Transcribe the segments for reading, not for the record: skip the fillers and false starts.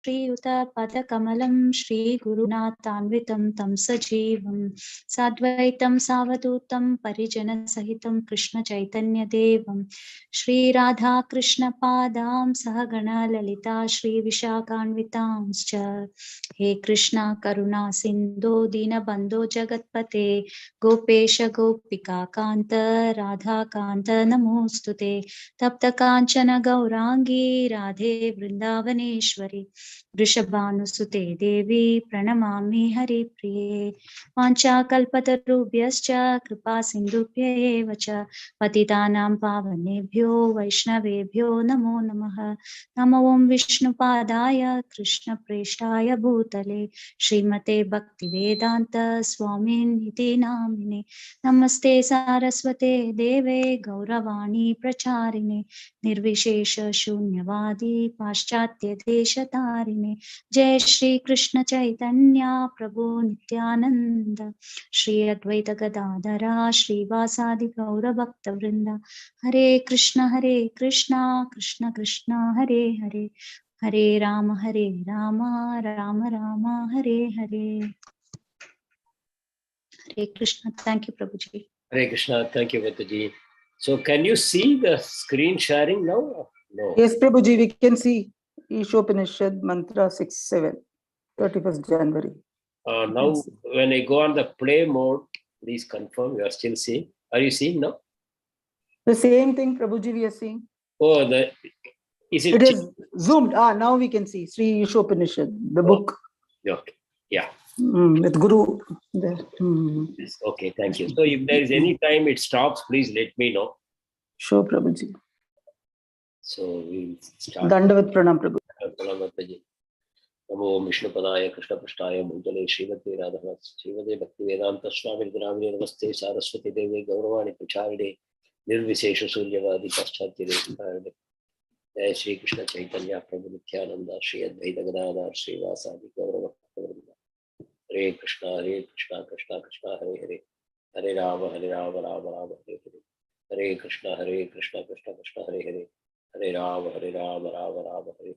श्रीयुत पदकमलं श्रीगुरुनाथान्वितं तं सजीवं साद्वैतं सावधूतं परिजनसहितं कृष्णचैतन्यदेवं श्रीराधाकृष्णपादां सहगणा ललिता श्रीविशाखान्वितांश्च हे कृष्णा करुणा सिन्धो दीनबन्धो जगत्पते गोपेश गोपिकान्त राधाकान्त नमोऽस्तुते तप्त काञ्चन गौरांगी राधे वृन्दावनेश्वरी वृषभानुसुते देवी प्रणमामि हरिप्रिये वाञ्छाकल्पतरुभ्यश्च कृपा सिन्धुभ्येव च पतितानां पावनेभ्यो वैष्णवेभ्यो नमो नमः नमो ॐ विष्णुपादाय कृष्णप्रेष्ठाय भूतले श्रीमते भक्तिवेदान्त स्वामिनिति नामिने नमस्ते सारस्वते देवे गौरवाणी प्रचारिणे निर्विशेष शून्यवादी पाश्चात्य देशतारिणे जय श्री कृष्ण चैतन्य प्रभु नित्यानंद श्री अद्वैत गदाधरा श्रीवासादि गौर भक्त वृंद हरे Krishna Krishna Krishna Hare Hare Hare Ram Ram Ram Hare Hare Hare Krishna. Thank you, Prabhuji. Hare Krishna. Thank you, Vataji. So, can you see the screen sharing now? No. Yes, Prabhuji, we can see Isopanisad mantra 6-7, 31st January. Now, when I go on the play mode, please confirm you are still seeing. Are you seeing now? The same thing, Prabhuji, we are seeing. Oh, it is zoomed. Now we can see Sri Isopanisad, the book. Okay. Yeah. With Guru there. Yes. Okay, thank you. So if there is any time it stops, please let me know. Sure, Prabhuji. So we'll start. Dandavat Pranam, Prabhu. Namo Vishnu Padaya Krishna Prasthaya Mundale Srimati Radha Srimati Bhaktivedanta Swami Gramini Namaste Saraswati Devi Gauravani Pracharine Nirvishesha Suryavadi Paschatya Devi Jai Shri Krishna Chaitanya Prabhu Nityananda Shri Advaita Gadadhar Shri Vasadi Gaurava Hare Krishna Krishna Krishna Hare Hare Hare Rama Rama Rama Hare Hare Hare Krishna Krishna Krishna Hare Hare Hare Rama Rama Rama Hare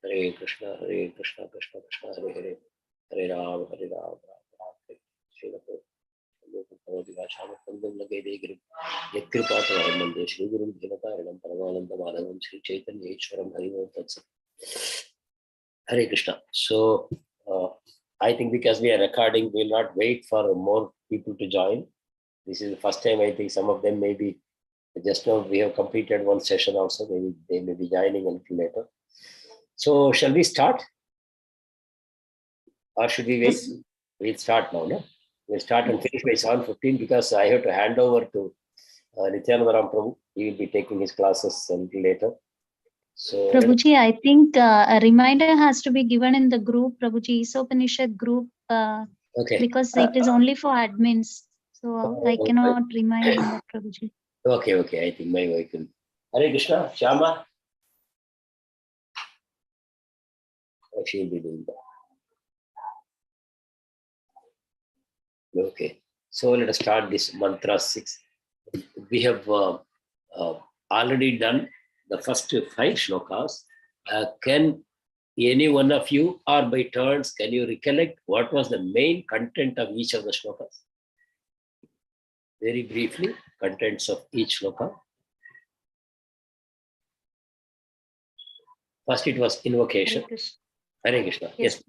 Hare Hare Krishna Krishna Krishna Hare Hare Hare Rama Rama Rama Hare Hare Shri Guru Dhinataranam Paramananda Madhavam Shri Chaitanya Ishwaram Harivam Tatsat. Hare Krishna. So I think because we are recording, we will not wait for more people to join. This is the first time. I think some of them may be just now we have completed one session also. Maybe they may be joining a little later. So shall we start? Or should we wait? Yes. We'll start now, no? We'll start and finish by 7:15 because I have to hand over to Nityananda Prabhu. He will be taking his classes a little later. So, Prabhuji, I think a reminder has to be given in the group, Prabhuji, Isopanishad group, okay. Because it is only for admins. So I cannot remind in that, Prabhuji. Okay. I think my wife will. Hare Krishna, Shyama. She will be doing that. Okay. So let us start this mantra 6. We have already done the first 5 shlokas. Can any one of you or by turns, can you recollect what was the main content of each of the shlokas? Very briefly, contents of each shloka. First it was invocation. Hare Krishna. Yes.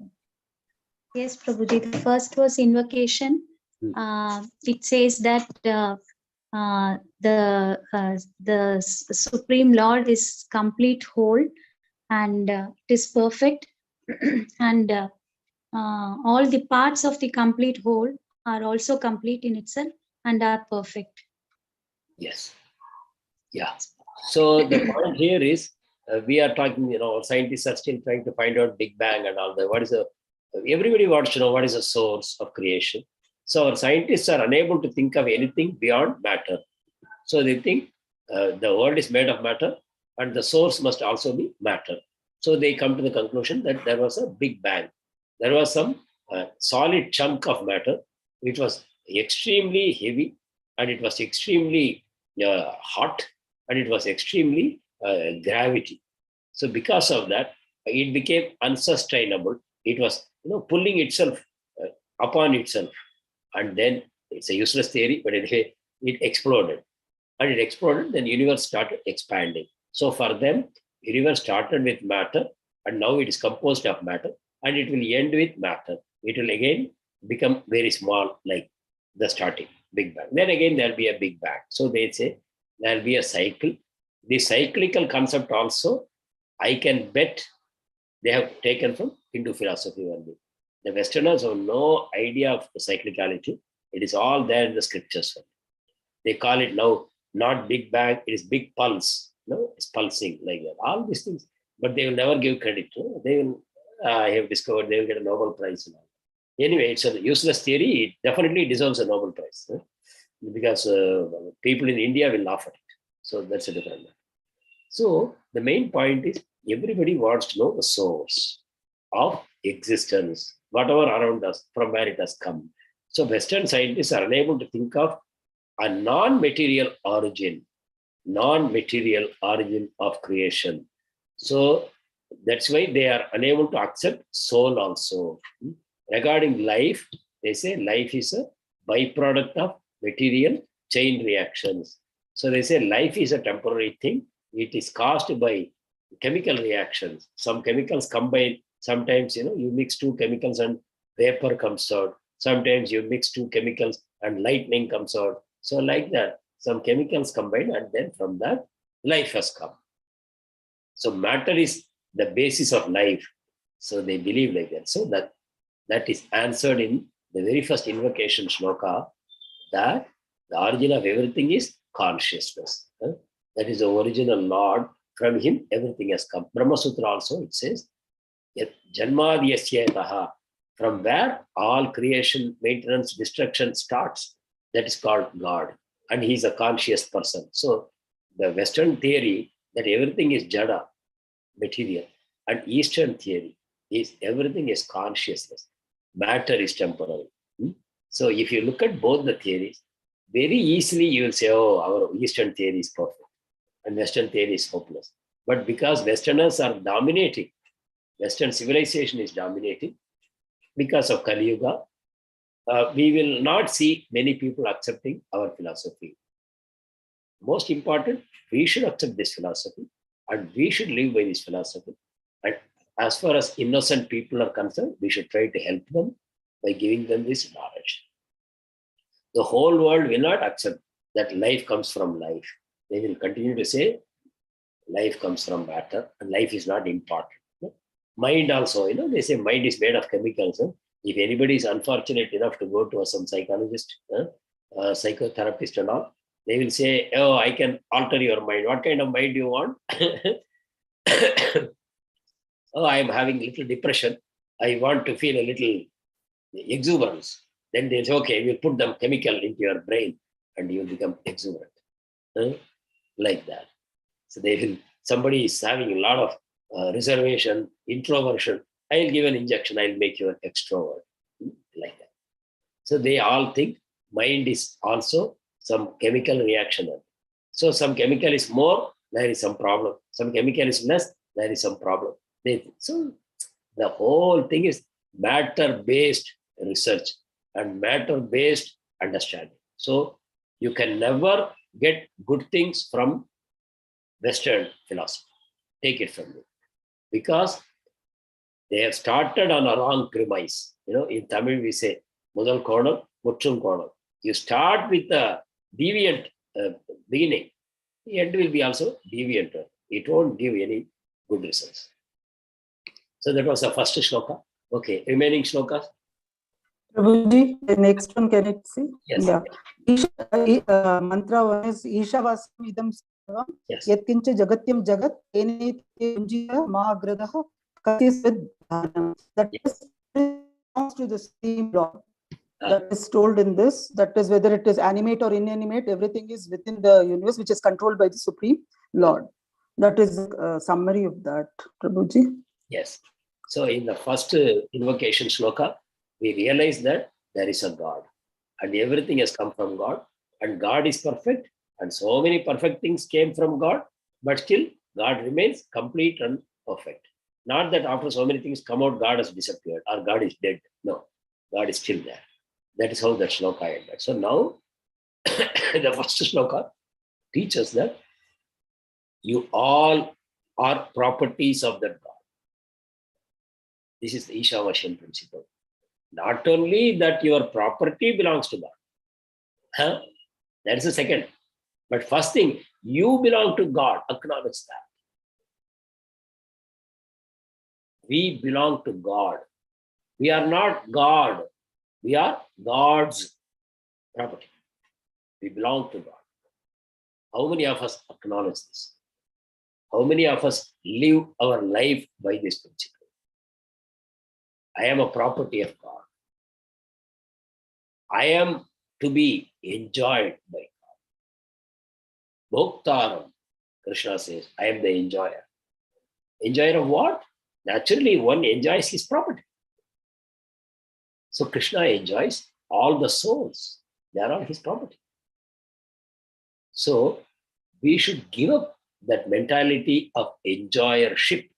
Yes, Prabhuji. The first was invocation. It says that the Supreme Lord is complete whole and it is perfect and all the parts of the complete whole are also complete in itself and are perfect. Yes. Yeah. So the point here is we are talking, scientists are still trying to find out Big Bang and all that. Everybody wants to know what is the source of creation. So our scientists are unable to think of anything beyond matter. So they think the world is made of matter and the source must also be matter. So they come to the conclusion that there was a Big Bang. There was some solid chunk of matter which was extremely heavy and it was extremely hot and it was extremely gravity. So because of that, it became unsustainable. It was, pulling itself upon itself. And then it's a useless theory, but anyway, it exploded. And it exploded, then universe started expanding. So for them, universe started with matter, and now it is composed of matter, and it will end with matter. It will again become very small, like the starting, Big Bang. Then again, there'll be a Big Bang. So they say there'll be a cycle. The cyclical concept also, I can bet they have taken from Hindu philosophy only. The Westerners have no idea of the cyclicality. It is all there in the scriptures. They call it now not Big Bang, it is Big Pulse. It's pulsing like that. All these things, but they will never give credit. They will, I have discovered, they will get a Nobel Prize. Anyway, it's a useless theory. It definitely deserves a Nobel Prize because people in India will laugh at it. So that's a different matter. So the main point is everybody wants to know the source of existence, whatever around us, from where it has come. So Western scientists are unable to think of a non-material origin of creation. So that's why they are unable to accept soul also. Regarding life, they say life is a byproduct of material chain reactions. So they say life is a temporary thing. It is caused by chemical reactions. Some chemicals combine. Sometimes, you mix two chemicals and vapor comes out. Sometimes you mix two chemicals and lightning comes out. So like that, some chemicals combine, and then from that, life has come. So matter is the basis of life. So they believe like that. So that is answered in the very first invocation sloka, that the origin of everything is consciousness. That is the original Lord. From him, everything has come. Brahma Sutra also, it says, Janmadhyasya, from where all creation, maintenance, destruction starts. That is called God. And he is a conscious person. So the Western theory that everything is jada, material, and Eastern theory is everything is consciousness. Matter is temporary. So if you look at both the theories, very easily you will say, oh, our Eastern theory is perfect and Western theory is hopeless. But because Westerners are dominating, Western civilization is dominating, because of Kali Yuga, we will not see many people accepting our philosophy. Most important, we should accept this philosophy and we should live by this philosophy. And as far as innocent people are concerned, we should try to help them by giving them this knowledge. The whole world will not accept that life comes from life. They will continue to say life comes from matter and life is not important. Mind also, they say mind is made of chemicals. If anybody is unfortunate enough to go to some psychologist, psychotherapist and all, they will say, oh, I can alter your mind. What kind of mind do you want? Oh, I am having a little depression. I want to feel a little exuberance. Then they say, okay, we'll put them chemical into your brain and you will become exuberant. Like that. So somebody is having a lot of reservation, introversion. I'll give an injection, I'll make you an extrovert. Like that. So they all think mind is also some chemical reaction. So some chemical is more, there is some problem. Some chemical is less, there is some problem. So the whole thing is matter-based research and matter-based understanding. So you can never get good things from Western philosophy. Take it from me. Because they have started on a wrong premise. In Tamil we say, Mudal Kodam, Mutrum Kodam. You start with a deviant beginning, the end will be also deviant. It won't give any good results. So that was the first shloka. Okay, remaining shlokas. Prabhuji, the next one, can it see? Yes. Yeah. Mantra one is Ishavasam idam sarvam yatkincha jagatyam jagat enete unjita mahagradaha katisvid dhanam. That is response to the same law that is told in this. That is whether it is animate or inanimate, everything is within the universe, which is controlled by the Supreme Lord. That is a summary of that, Prabhuji. Yes. So in the first invocation shloka, we realize that there is a God and everything has come from God and God is perfect and so many perfect things came from God, but still God remains complete and perfect. Not that after so many things come out, God has disappeared or God is dead. No, God is still there. That is how that sloka ended. So now, the first sloka teaches that you all are properties of that God. This is the Ishavasyan principle. Not only that your property belongs to God. Huh? That is the second. But first thing, you belong to God. Acknowledge that. We belong to God. We are not God. We are God's property. We belong to God. How many of us acknowledge this? How many of us live our life by this principle? I am a property of God. I am to be enjoyed by God. Bhoktaram, Krishna says, I am the enjoyer. Enjoyer of what? Naturally, one enjoys his property. So Krishna enjoys all the souls. They are all his property. So we should give up that mentality of enjoyership.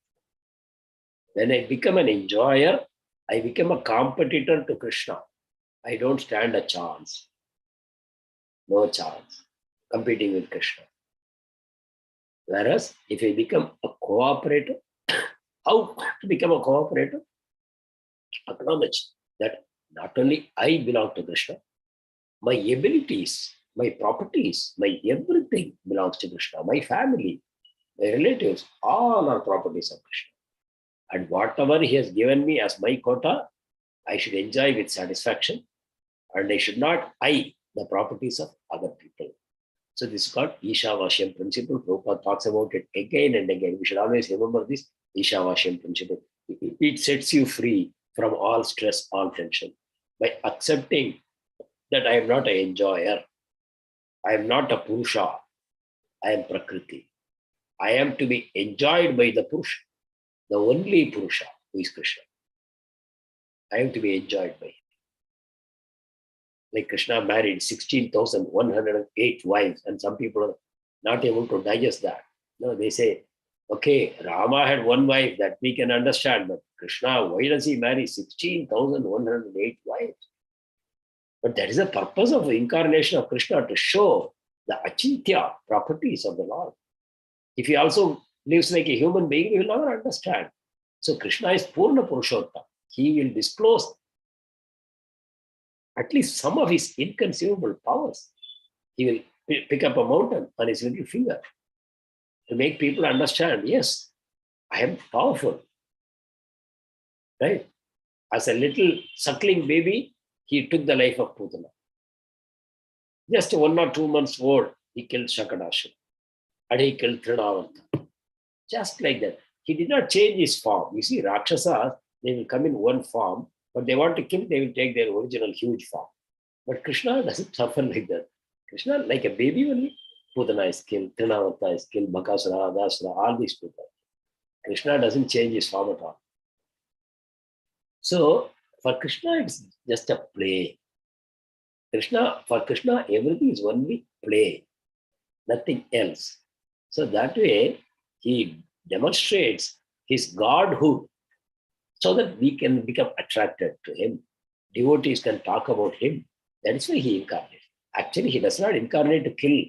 When I become an enjoyer, I become a competitor to Krishna. I don't stand a chance. No chance competing with Krishna. Whereas if I become a cooperator, how to become a cooperator? Acknowledge that not only I belong to Krishna, my abilities, my properties, my everything belongs to Krishna. My family, my relatives, all are properties of Krishna. And whatever he has given me as my quota, I should enjoy with satisfaction. And I should not eye the properties of other people. So this is called Ishavasyan principle. Prabhupada talks about it again and again. We should always remember this Ishavasyan principle. It sets you free from all stress, all tension. By accepting that I am not an enjoyer, I am not a Purusha, I am Prakriti. I am to be enjoyed by the Purusha, the only Purusha who is Krishna. I am to be enjoyed by him. Like Krishna married 16,108 wives, and some people are not able to digest that. No, they say, okay, Rama had one wife, that we can understand, but Krishna, why does he marry 16,108 wives? But that is the purpose of the incarnation of Krishna, to show the achintya properties of the Lord. If he also lives like a human being, he will never understand. So Krishna is Purna Purushottam. He will disclose at least some of his inconceivable powers. He will pick up a mountain on his little finger to make people understand, yes, I am powerful. Right? As a little suckling baby, he took the life of Putana. Just 1 or 2 months old, he killed Shakadashra. And he killed Trinavanta. Just like that. He did not change his form. You see, Rakshasas, they will come in one form, but they want to kill, they will take their original huge form. But Krishna doesn't suffer like that. Krishna, like a baby only, Putana is killed, Trinavanta is killed, Bakasura, Adasura, all these people. Krishna doesn't change his form at all. So, for Krishna, it's just a play. For Krishna, everything is only play, nothing else. So that way, he demonstrates his godhood so that we can become attracted to him. Devotees can talk about him. That is why he incarnates. Actually, he does not incarnate to kill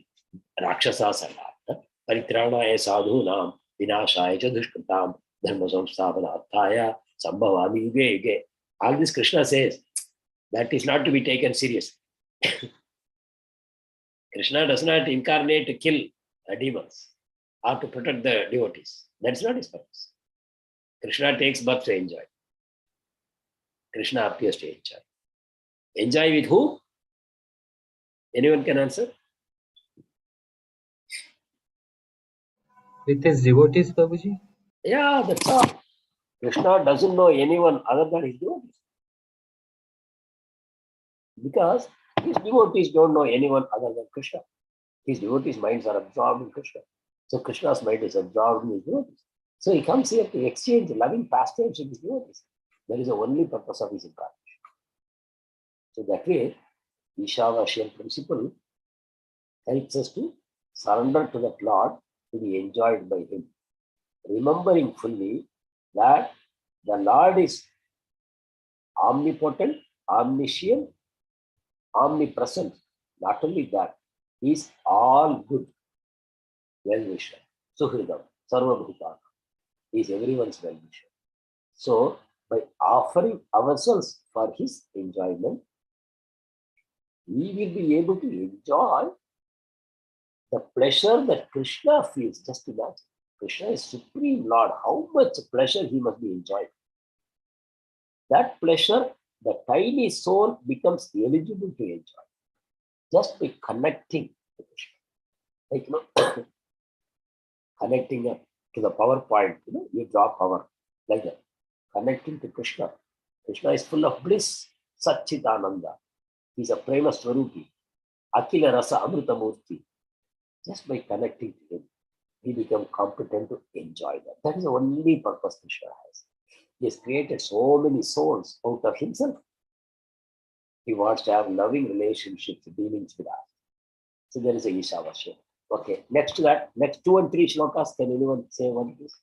Rakshasas and all. Paritranaya sadhunam vinashaya cha dushkritam dharma samsthapanarthaya sambhavami yuge yuge. All this Krishna says, that is not to be taken seriously. Krishna does not incarnate to kill demons or to protect the devotees. That's not his purpose. Krishna takes birth to enjoy. Krishna appears to enjoy. Enjoy with who? Anyone can answer? With his devotees, Babuji? Yeah, that's all. Krishna doesn't know anyone other than his devotees. Because his devotees don't know anyone other than Krishna. His devotees' minds are absorbed in Krishna. So Krishna's mind is absorbed in his devotees. So he comes here to exchange loving pastimes with his devotees. That is the only purpose of his incarnation. So that way, Ishavasyan principle helps us to surrender to that Lord to be enjoyed by him. Remembering fully that the Lord is omnipotent, omniscient, omnipresent. Not only that, he is all good, well-wisher, Suhridam, Sarvabhutana. He is everyone's well-wisher. So, by offering ourselves for his enjoyment, we will be able to enjoy the pleasure that Krishna feels. Just imagine, Krishna is Supreme Lord. How much pleasure he must be enjoying. That pleasure, the tiny soul becomes eligible to enjoy just by connecting to Krishna. Like, connecting up to the power point, you draw power like that. Connecting to Krishna. Krishna is full of bliss, Satchitananda. He's a Prema Swarupi, Akila Rasa Amrutamurti. Just by connecting to him, he becomes competent to enjoy that. That is the only purpose Krishna has. He has created so many souls out of himself. He wants to have loving relationships, dealings with us. So there is a Ishavasya. Okay, next to that, next 2 and 3 shlokas, can anyone say one please?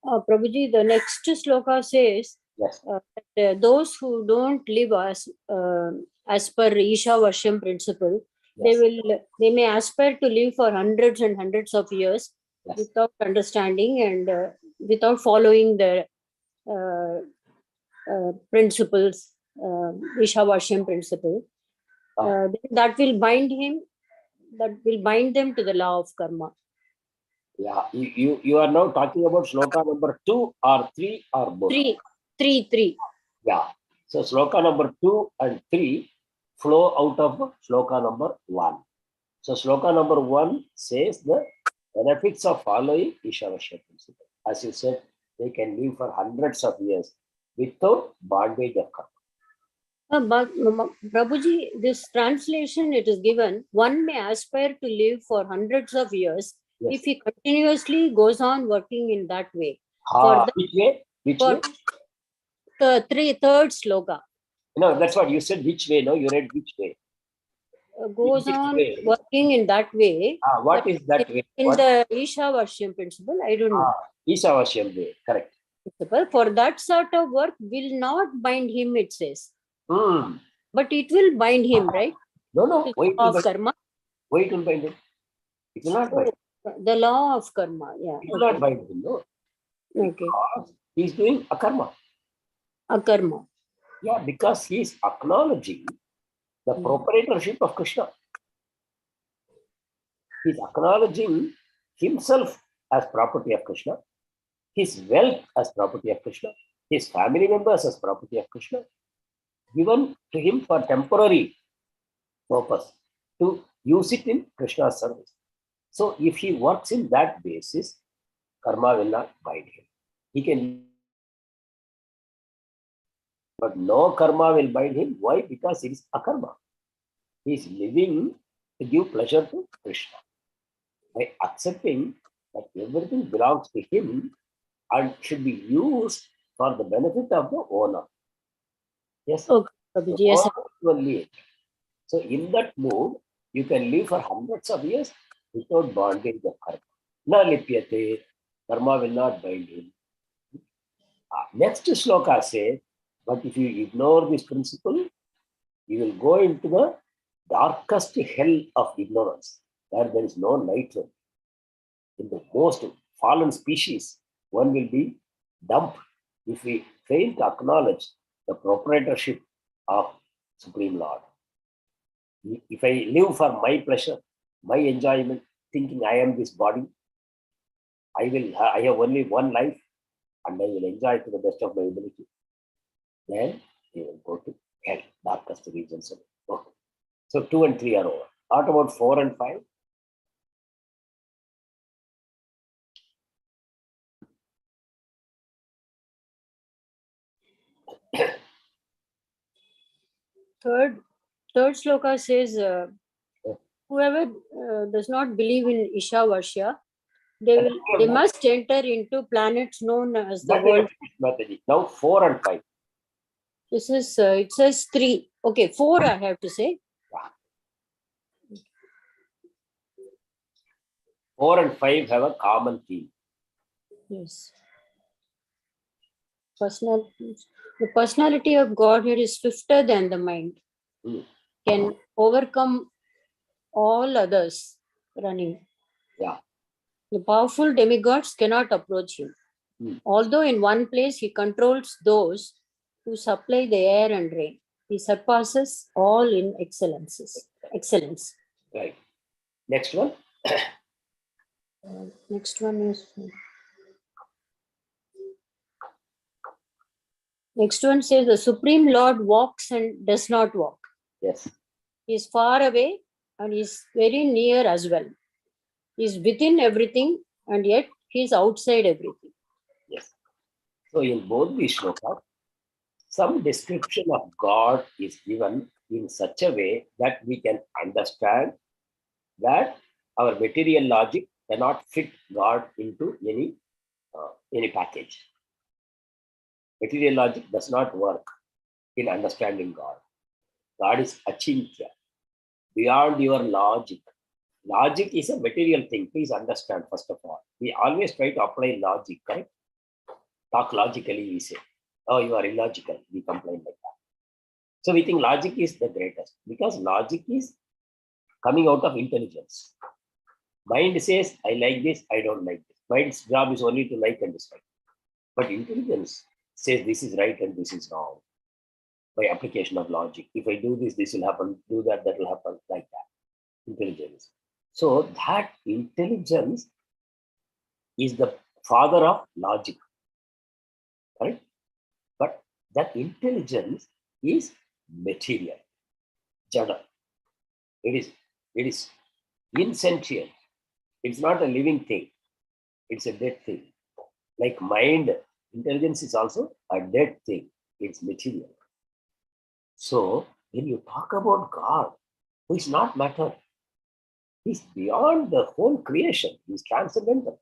Prabhuji, the next sloka says Yes. that those who don't live as per Ishavarsham principle, Yes. they may aspire to live for hundreds and hundreds of years Yes. without understanding and without following the principles, Ishavarsham principle. That will bind them to the law of karma. Yeah, you are now talking about shloka number 2 or 3 or both? 3. Yeah. So shloka number 2 and 3 flow out of shloka number 1. So shloka number 1 says the benefits of following Ishavasya principle. As you said, they can live for hundreds of years without bondage of karma. But Prabhuji, this translation, it is given, one may aspire to live for hundreds of years if he continuously goes on working in that way. Which way? Which way? The third sloka. No, that's what you said. Which way? No, you read which way? Goes on working in that way. What is that way? In the Ishavarsham principle, I don't know. Ishavarsham way, correct. For that sort of work will not bind him, it says. Hmm. But it will bind him, right? No. The law of karma. Why it will bind him? It will not bind him. The law of karma, yeah. It will not bind him, no. Okay. Because he is doing akarma. Akarma. Yeah, because he is acknowledging the proprietorship of Krishna. He is acknowledging himself as property of Krishna, his wealth as property of Krishna, his family members as property of Krishna, given to him for temporary purpose, to use it in Krishna's service. So if he works in that basis, karma will not bind him. He can, but no karma will bind him. Why? Because it is akarma. He is living to give pleasure to Krishna. By accepting that everything belongs to him and should be used for the benefit of the owner. Yes. Okay. Yes. So in that mood, you can live for hundreds of years without bondage of karma. Na lipyate, karma will not bind him. Next sloka says, but if you ignore this principle, you will go into the darkest hell of ignorance, where there is no light. In the most fallen species, one will be dumped if we fail to acknowledge the proprietorship of Supreme Lord. If I live for my pleasure, my enjoyment, thinking I am this body, I have only one life and I will enjoy it to the best of my ability, then they will go to hell, darkest regions. Okay. So 2 and 3 are over. What about 4 and 5? Third sloka says, whoever does not believe in Ishavarshya, they must enter into planets known as the world. Now 4 and 5. This is, it says 3. Okay, 4 I have to say. 4 and 5 have a common theme. Yes. The personality of Godhead is swifter than the mind, can overcome all others running. Yeah. The powerful demigods cannot approach him. Although in one place he controls those who supply the air and rain, he surpasses all in excellence. Right. Next one. Next one is. Next one says the Supreme Lord walks and does not walk. Yes. He is far away and he is very near as well. He is within everything and yet he is outside everything. Yes. So in both these shlokas, some description of God is given in such a way that we can understand that our material logic cannot fit God into any package. Material logic does not work in understanding God. God is achintya, beyond your logic. Logic is a material thing. Please understand, first of all. We always try to apply logic, correct? Talk logically, we say. Oh, you are illogical. We complain like that. So we think logic is the greatest because logic is coming out of intelligence. Mind says, I like this, I don't like this. Mind's job is only to like and dislike. But intelligence says this is right and this is wrong by application of logic. If I do this, this will happen. Do that, that will happen, like that. Intelligence. So that intelligence is the father of logic, right? But that intelligence is material, jada. It is insentient. It's not a living thing. It's a dead thing. Like mind, intelligence is also a dead thing. It's material. So when you talk about God, who is not matter, he's beyond the whole creation. He's transcendental.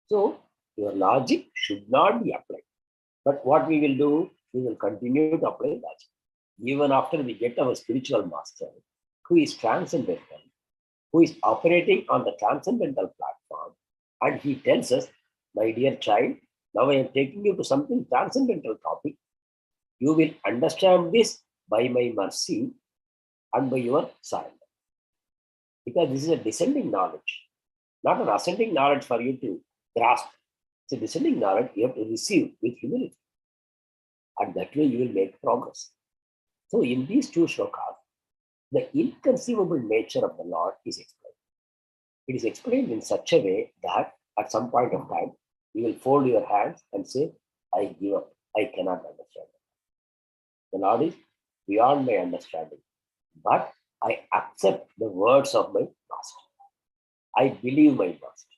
So your logic should not be applied. But what we will do, we will continue to apply logic. Even after we get our spiritual master, who is transcendental, who is operating on the transcendental platform, and he tells us, my dear child, now I am taking you to something transcendental topic. You will understand this by my mercy and by your surrender. Because this is a descending knowledge, not an ascending knowledge for you to grasp. It's a descending knowledge you have to receive with humility. And that way you will make progress. So in these two shlokas, the inconceivable nature of the Lord is explained. It is explained in such a way that at some point of time, you will fold your hands and say, I give up. I cannot understand. The Lord is beyond my understanding. But I accept the words of my master. I believe my master.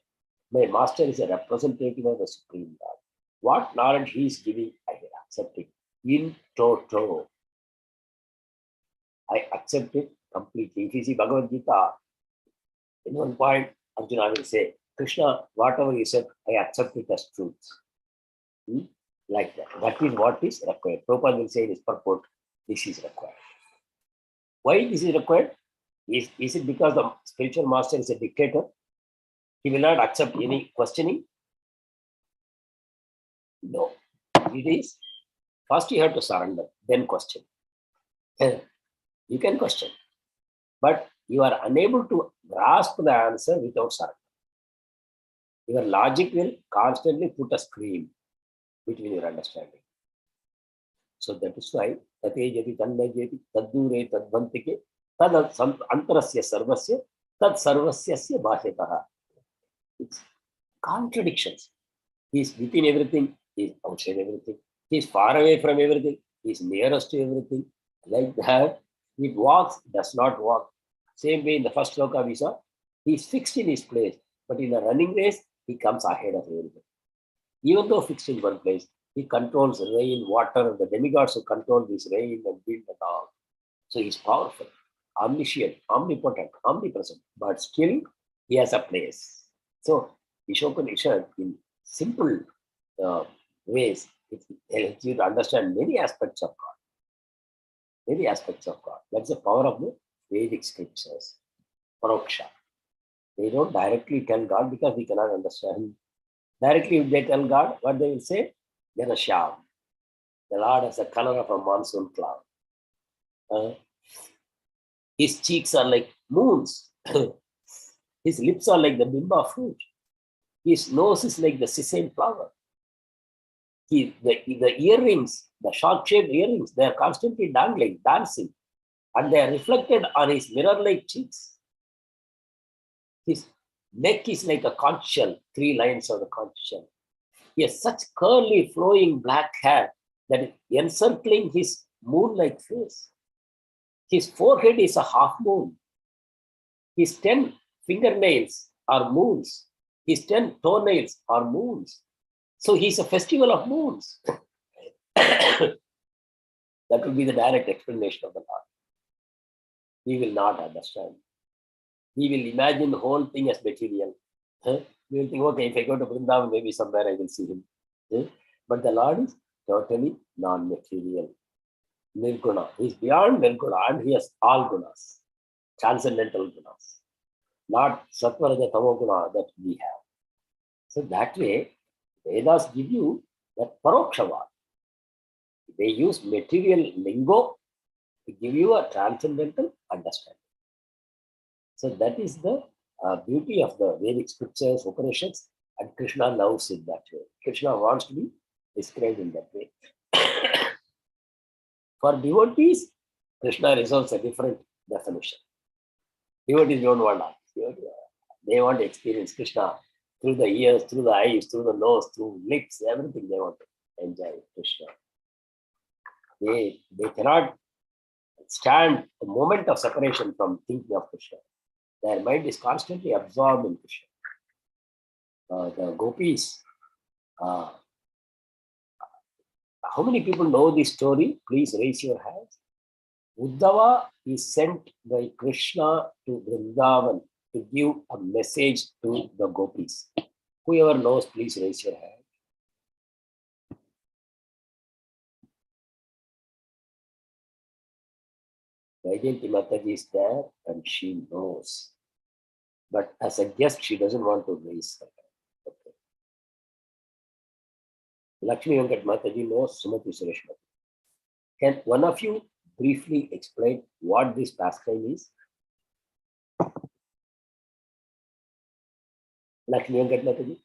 My master is a representative of the Supreme Lord. What knowledge he is giving, I will accept it in toto. I accept it completely. If you see Bhagavad Gita, in one point, Arjuna will say, Krishna, whatever you said, I accept it as truth. Like that. That is what is required. Prabhupada will say in his purport, this is required. Why this is required? Is it because the spiritual master is a dictator? He will not accept any questioning? No. It is, first you have to surrender, then question. You can question. But you are unable to grasp the answer without surrender. Your logic will constantly put a screen between your understanding. So that is why tatejati tannajeti taddure tadvantike tad antarasya sarvasya tad sarvasyasya bhashyatah. It's contradictions. He is within everything, he is outside everything. He is far away from everything, he is nearest to everything. Like that, it walks, does not walk. Same way in the first sloka we saw, he is fixed in his place, but in a running race, he comes ahead of everything. Even though fixed in one place, he controls rain, water, the demigods who control this rain and wind and all. So he's powerful, omniscient, omnipotent, omnipresent, but still he has a place. So Isopanisad, in simple ways, it helps you to understand many aspects of God. Many aspects of God. That's the power of the Vedic scriptures. Paroksha. They don't directly tell God because we cannot understand Directly if they tell God, what they will say? Ganasham. The Lord has the color of a monsoon cloud. His cheeks are like moons. His lips are like the bimba fruit. His nose is like the sesame flower. The earrings, the short-shaped earrings, they are constantly dangling, dancing, and they are reflected on his mirror-like cheeks. His neck is like a conch shell, 3 lines of the conch shell. He has such curly, flowing black hair that is encircling his moon-like face. His forehead is a half moon. His 10 fingernails are moons. His 10 toenails are moons. So he's a festival of moons. That will be the direct explanation of the Lord. We will not understand. We will imagine the whole thing as material. We will think, okay, if I go to Vrindavan, maybe somewhere I will see him. But the Lord is totally non-material. Nirguna. He is beyond Nirguna and he has all gunas, transcendental gunas, not Sattva Tamo Guna that we have. So that way, Vedas give you that Parokshavad. They use material lingo to give you a transcendental understanding. So that is the beauty of the Vedic scriptures, Upanishads, and Krishna loves it that way. Krishna wants to be described in that way. For devotees, Krishna resolves a different definition. Devotees don't want that. They want to experience Krishna through the ears, through the eyes, through the nose, through lips, everything they want to enjoy Krishna. They cannot stand a moment of separation from thinking of Krishna. Their mind is constantly absorbed in Krishna. The gopis, how many people know this story? Please raise your hands. Uddhava is sent by Krishna to Vrindavan to give a message to the gopis. Whoever knows, please raise your hand. Vaijayanti Mataji is there and she knows. But as a guest, she doesn't want to raise her hand. Okay. Lakshmi Venkat Mataji knows, Sumati Suresh Mataji. Can one of you briefly explain what this pastime is? Lakshmi Venkat Mataji.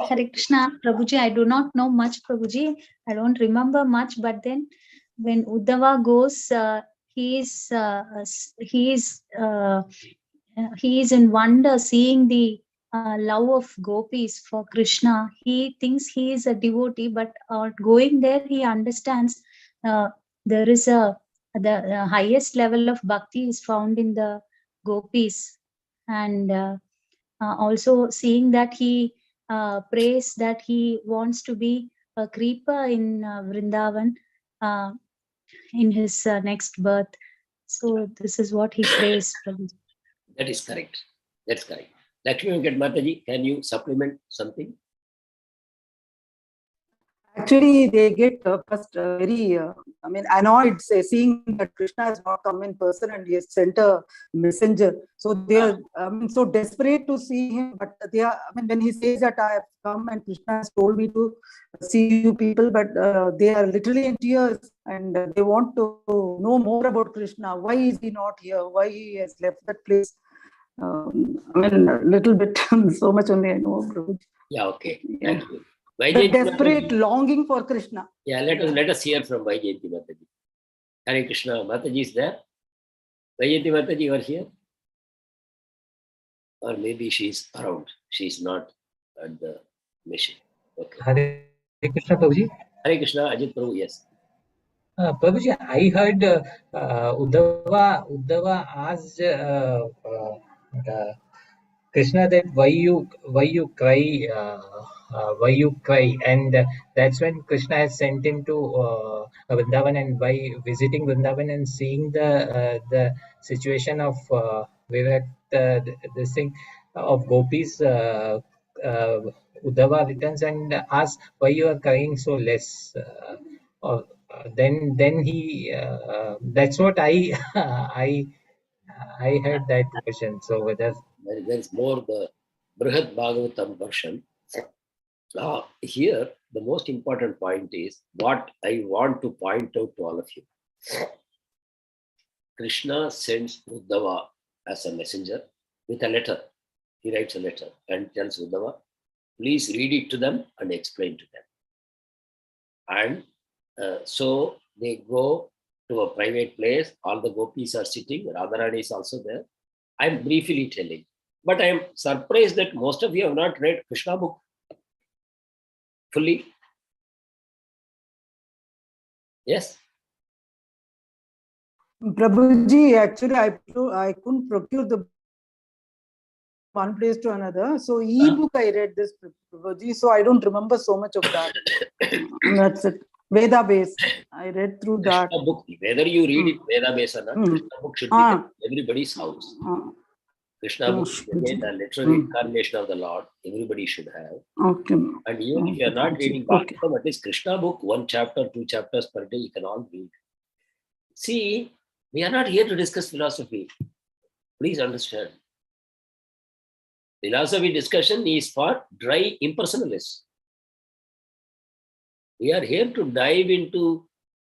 Hare Krishna, Prabhuji, I do not know much, Prabhuji. I don't remember much, but then when Uddhava goes, he is in wonder seeing the love of gopis for Krishna. He thinks he is a devotee, but going there, he understands there is the highest level of bhakti is found in the gopis, and also seeing that he prays that he wants to be a creeper in Vrindavan in his next birth. So this is what he prays. That is correct. That's correct. Lakshmi Venkat Mataji, can you supplement something? Actually, they get first very, annoyed seeing that Krishna has not come in person and he has sent a messenger. So they are, so desperate to see him. But they are, when he says that I have come and Krishna has told me to see you people, but they are literally in tears and they want to know more about Krishna. Why is he not here? Why he has left that place? A little bit, so much only I know. Yeah, okay. Yeah. Thank you. The desperate longing for Krishna. Yeah, let us hear from Vaijayanti Mataji. Hare Krishna, Mataji is there? Vaijayanti Mataji, you are here? Or maybe she is around. She is not at the mission. Okay. Hare Krishna, Prabhuji. Hare Krishna, Ajit Prabhu, yes. Prabhuji, I heard Uddhava asked Krishna that why you cry, and that's when Krishna has sent him to Vrindavan, and by visiting Vrindavan and seeing the situation of this thing of gopis, Uddhava returns and asks why you are crying so less. Then he that's what I I I heard that version. So whether There is more the Brihad Bhagavatam version. Here, the most important point is what I want to point out to all of you. Krishna sends Uddhava as a messenger with a letter. He writes a letter and tells Uddhava, please read it to them and explain to them. And so they go to a private place. All the gopis are sitting. Radharani is also there. I'm briefly telling. But I am surprised that most of you have not read Krishna book fully. Yes? Prabhuji, actually, I couldn't procure the one place to another. So e-book I read this, Prabhuji. So I don't remember so much of that. That's it. Veda base. I read through that. Krishna book, whether you read it Veda base or not, Krishna book should be in everybody's house. Krishna book is again a literal incarnation of the Lord. Everybody should have. Okay. And even if you are not reading Bhagavatam, at least Krishna book, 1 chapter, 2 chapters per day, you can all read. See, we are not here to discuss philosophy. Please understand. Philosophy discussion is for dry impersonalists. We are here to dive into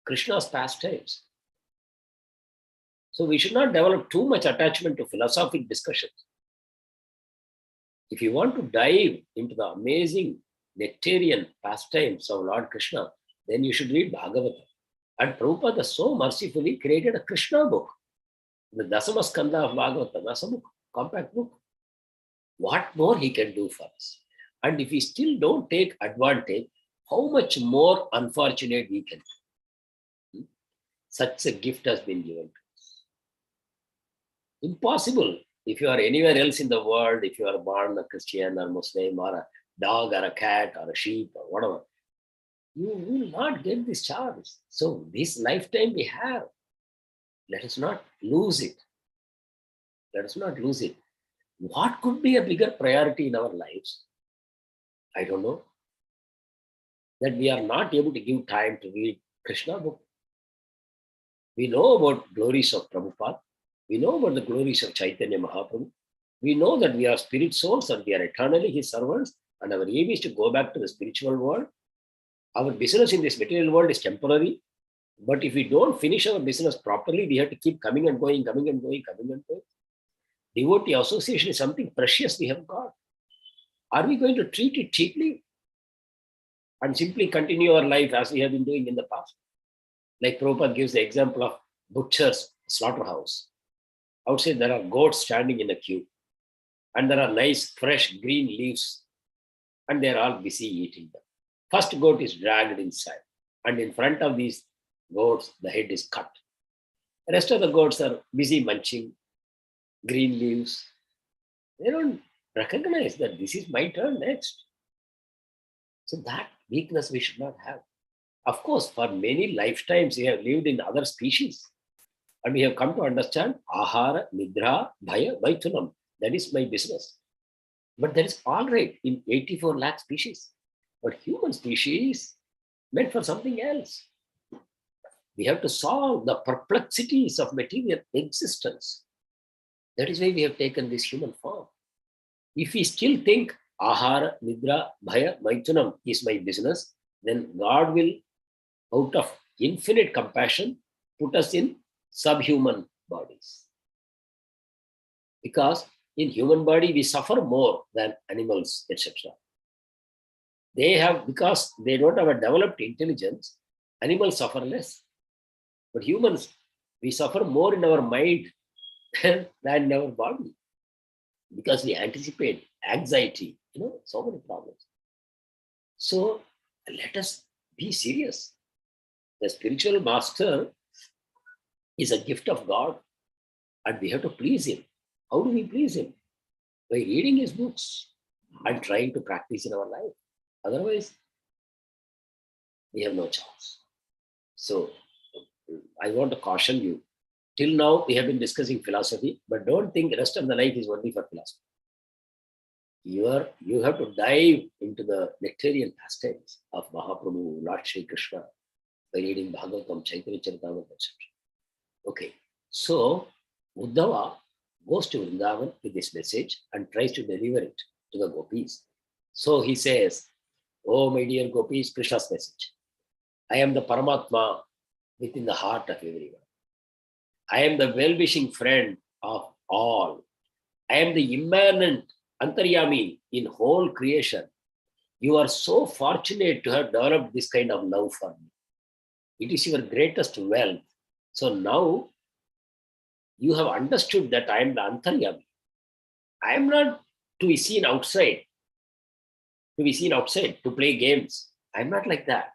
Krishna's pastimes. So we should not develop too much attachment to philosophic discussions. If you want to dive into the amazing nectarian pastimes of Lord Krishna, then you should read Bhagavatam. And Prabhupada so mercifully created a Krishna book, the Dasama Skanda of Bhagavatam, as a book, compact book. What more he can do for us? And if we still don't take advantage, how much more unfortunate we can be. Such a gift has been given to us. Impossible. If you are anywhere else in the world, if you are born a Christian or Muslim or a dog or a cat or a sheep or whatever, you will not get this chance. So this lifetime we have, let us not lose it. Let us not lose it. What could be a bigger priority in our lives? I don't know. That we are not able to give time to read Krishna book. We know about glories of Prabhupada. We know about the glories of Chaitanya Mahaprabhu. We know that we are spirit souls and we are eternally his servants, and our aim is to go back to the spiritual world. Our business in this material world is temporary, but if we don't finish our business properly, we have to keep coming and going, coming and going, coming and going. Devotee association is something precious we have got. Are we going to treat it cheaply and simply continue our life as we have been doing in the past? Like Prabhupada gives the example of butcher's slaughterhouse. Outside there are goats standing in a queue, and there are nice fresh green leaves, and they are all busy eating them. First goat is dragged inside, and in front of these goats, the head is cut. The rest of the goats are busy munching green leaves. They don't recognize that this is my turn next. So that weakness we should not have. Of course, for many lifetimes we have lived in other species, and we have come to understand ahara, nidra, bhaya, vaithunam. That is my business. But that is all right in 84 lakh species. But human species meant for something else. We have to solve the perplexities of material existence. That is why we have taken this human form. If we still think ahara, nidra, bhaya, vaithunam is my business, then God will, out of infinite compassion, put us in subhuman bodies. Because in human body, we suffer more than animals, etc. They have, because they don't have a developed intelligence, animals suffer less. But humans, we suffer more in our mind than in our body. Because we anticipate anxiety, so many problems. So let us be serious. The spiritual master is a gift of God, and we have to please him. How do we please him? By reading his books and trying to practice in our life. Otherwise, we have no chance. So I want to caution you. Till now, we have been discussing philosophy, but don't think the rest of the life is only for philosophy. You have to dive into the nectarian pastimes of Mahaprabhu, Lord Shri Krishna, by reading Bhagavatam, Chaitanya Charitamrita, etc. Okay, so Uddhava goes to Vrindavan with this message and tries to deliver it to the gopis. So he says, "Oh, my dear gopis, Krishna's message. I am the Paramatma within the heart of everyone. I am the well-wishing friend of all. I am the immanent Antaryami in whole creation. You are so fortunate to have developed this kind of love for me. It is your greatest wealth. So now you have understood that I am the Antaryami. I am not to be seen outside, to play games. I am not like that.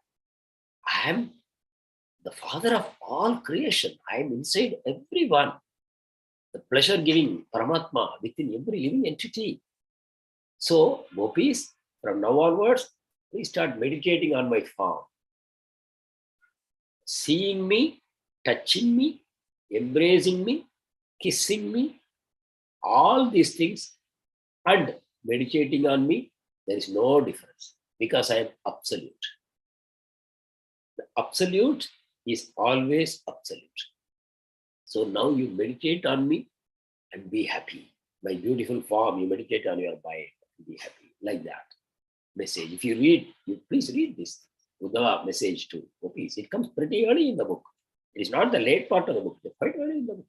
I am the father of all creation. I am inside everyone. The pleasure-giving Paramatma within every living entity. So, gopis, from now onwards, please start meditating on my form. Seeing me, touching me, embracing me, kissing me, all these things, and meditating on me, there is no difference because I am absolute. The absolute is always absolute. So now you meditate on me and be happy. My beautiful form, you meditate on your mind and be happy. Like that message. If you read, please read this Uddhava message to gopis. It comes pretty early in the book. It is not the late part of the book. It's quite early in the book.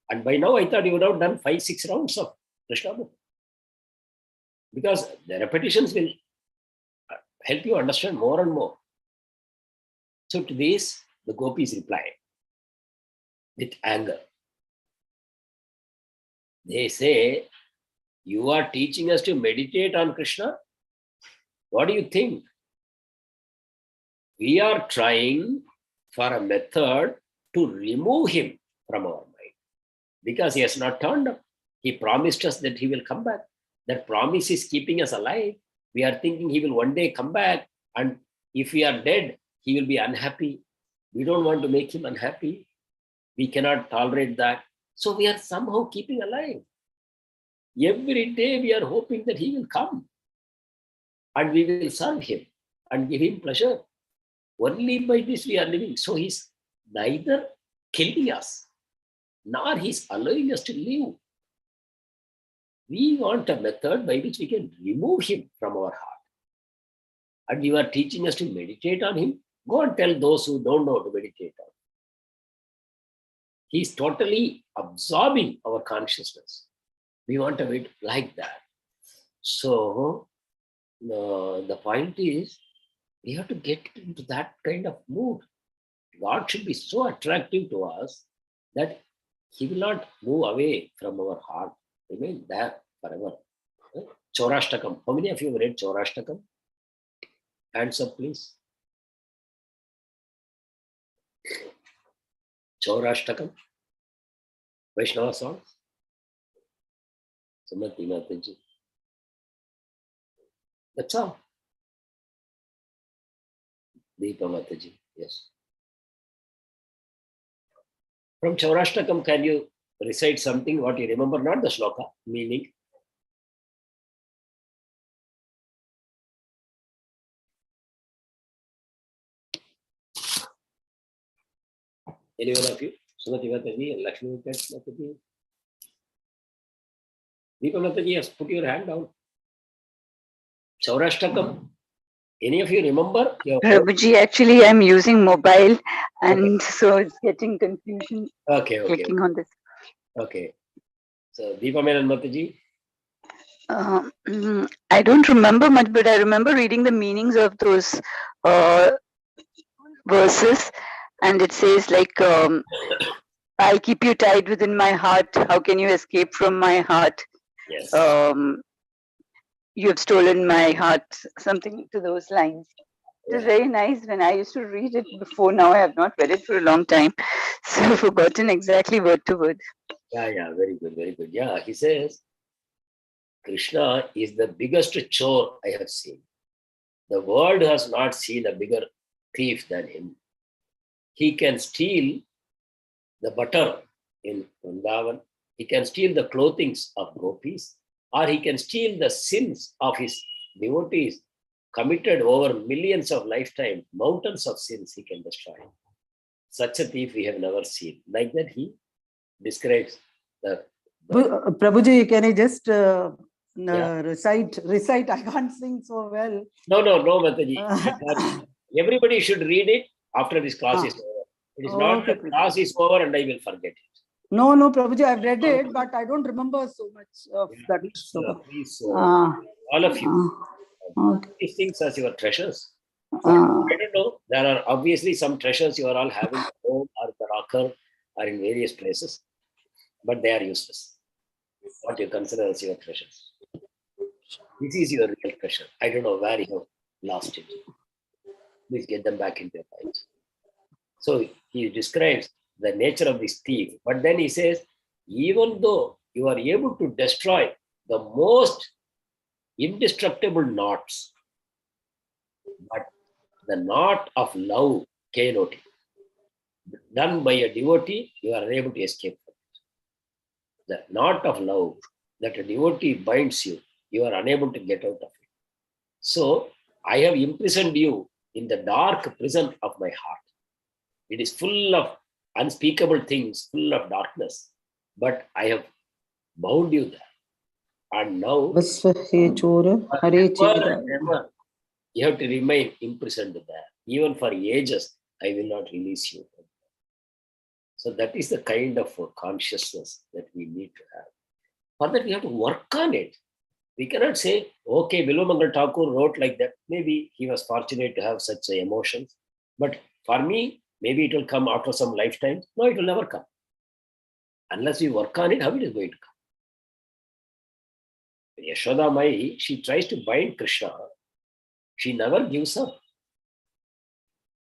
And by now, I thought you would have done 5-6 rounds of Krishna book. Because the repetitions will help you understand more and more. So to this, the gopis replied with anger. They say, you are teaching us to meditate on Krishna? What do you think? We are trying for a method to remove him from our mind because he has not turned up. He promised us that he will come back. That promise is keeping us alive. We are thinking he will one day come back, and if we are dead, he will be unhappy. We don't want to make him unhappy. We cannot tolerate that. So we are somehow keeping alive. Every day we are hoping that he will come and we will serve him and give him pleasure. Only by this we are living. So he's neither killing us, nor he's allowing us to live. We want a method by which we can remove him from our heart. And you are teaching us to meditate on him. Go and tell those who don't know to meditate on him. He's totally absorbing our consciousness. We want to be like that. So the point is, we have to get into that kind of mood. God should be so attractive to us that he will not move away from our heart, remain there forever. Chaurashtakam. How many of you have read Chaurashtakam? Hands up, please. Chaurashtakam. Vaishnava songs. Samati Mataji. That's all. Deepa Mataji. Yes. From Chaurashtakam, can you recite something what you remember? Not the sloka, meaning. Any one of you? Sumati Mataji and Lakshmi Mataji. Deepa Mataji, yes, put your hand down. Chaurashtakam. Any of you remember? Prabhuji, actually, I'm using mobile, and so it's getting confusion. Okay. Clicking on this. Okay. So, Deepa Menon Mataji. I don't remember much, but I remember reading the meanings of those verses, and it says like, "I'll keep you tied within my heart. How can you escape from my heart? Yes. You have stolen my heart." Something to those lines. It was very nice when I used to read it before. Now I have not read it for a long time, so I've forgotten exactly word to word. Yeah, very good, very good. Yeah, he says, Krishna is the biggest chore I have seen. The world has not seen a bigger thief than him. He can steal the butter in Vrindavan. He can steal the clothings of gopis, or he can steal the sins of his devotees committed over millions of lifetimes, mountains of sins he can destroy. Such a thief we have never seen. Like that he describes Prabhuji, can I just Yeah. recite? I can't sing so well. No, Mataji. Everybody should read it after this class is over. It is not Okay, that class is over and I will forget it. No, Prabhuji, I've read it, but I don't remember so much of that. Please, all of you, Okay. these things as your treasures. I don't know. There are obviously some treasures you are all having at home or the locker or in various places, but they are useless. What you consider as your treasures. This is your real treasure. I don't know where you have lost it. Please get them back into your minds. So he describes the nature of this thief, but then he says, even though you are able to destroy the most indestructible knots, but the knot of love, K-N-O-T, done by a devotee, you are unable to escape from it. The knot of love that a devotee binds you, you are unable to get out of it. So I have imprisoned you in the dark prison of my heart. It is full of unspeakable things, full of darkness, but I have bound you there. And now, forever, you have to remain imprisoned there. Even for ages, I will not release you. So that is the kind of consciousness that we need to have. For that, we have to work on it. We cannot say, okay, Bilomangal Thakur wrote like that. Maybe he was fortunate to have such emotions. But for me, maybe it will come after some lifetime. No, it will never come. Unless we work on it, how it is going to come? Yashoda Mai, she tries to bind Krishna. She never gives up.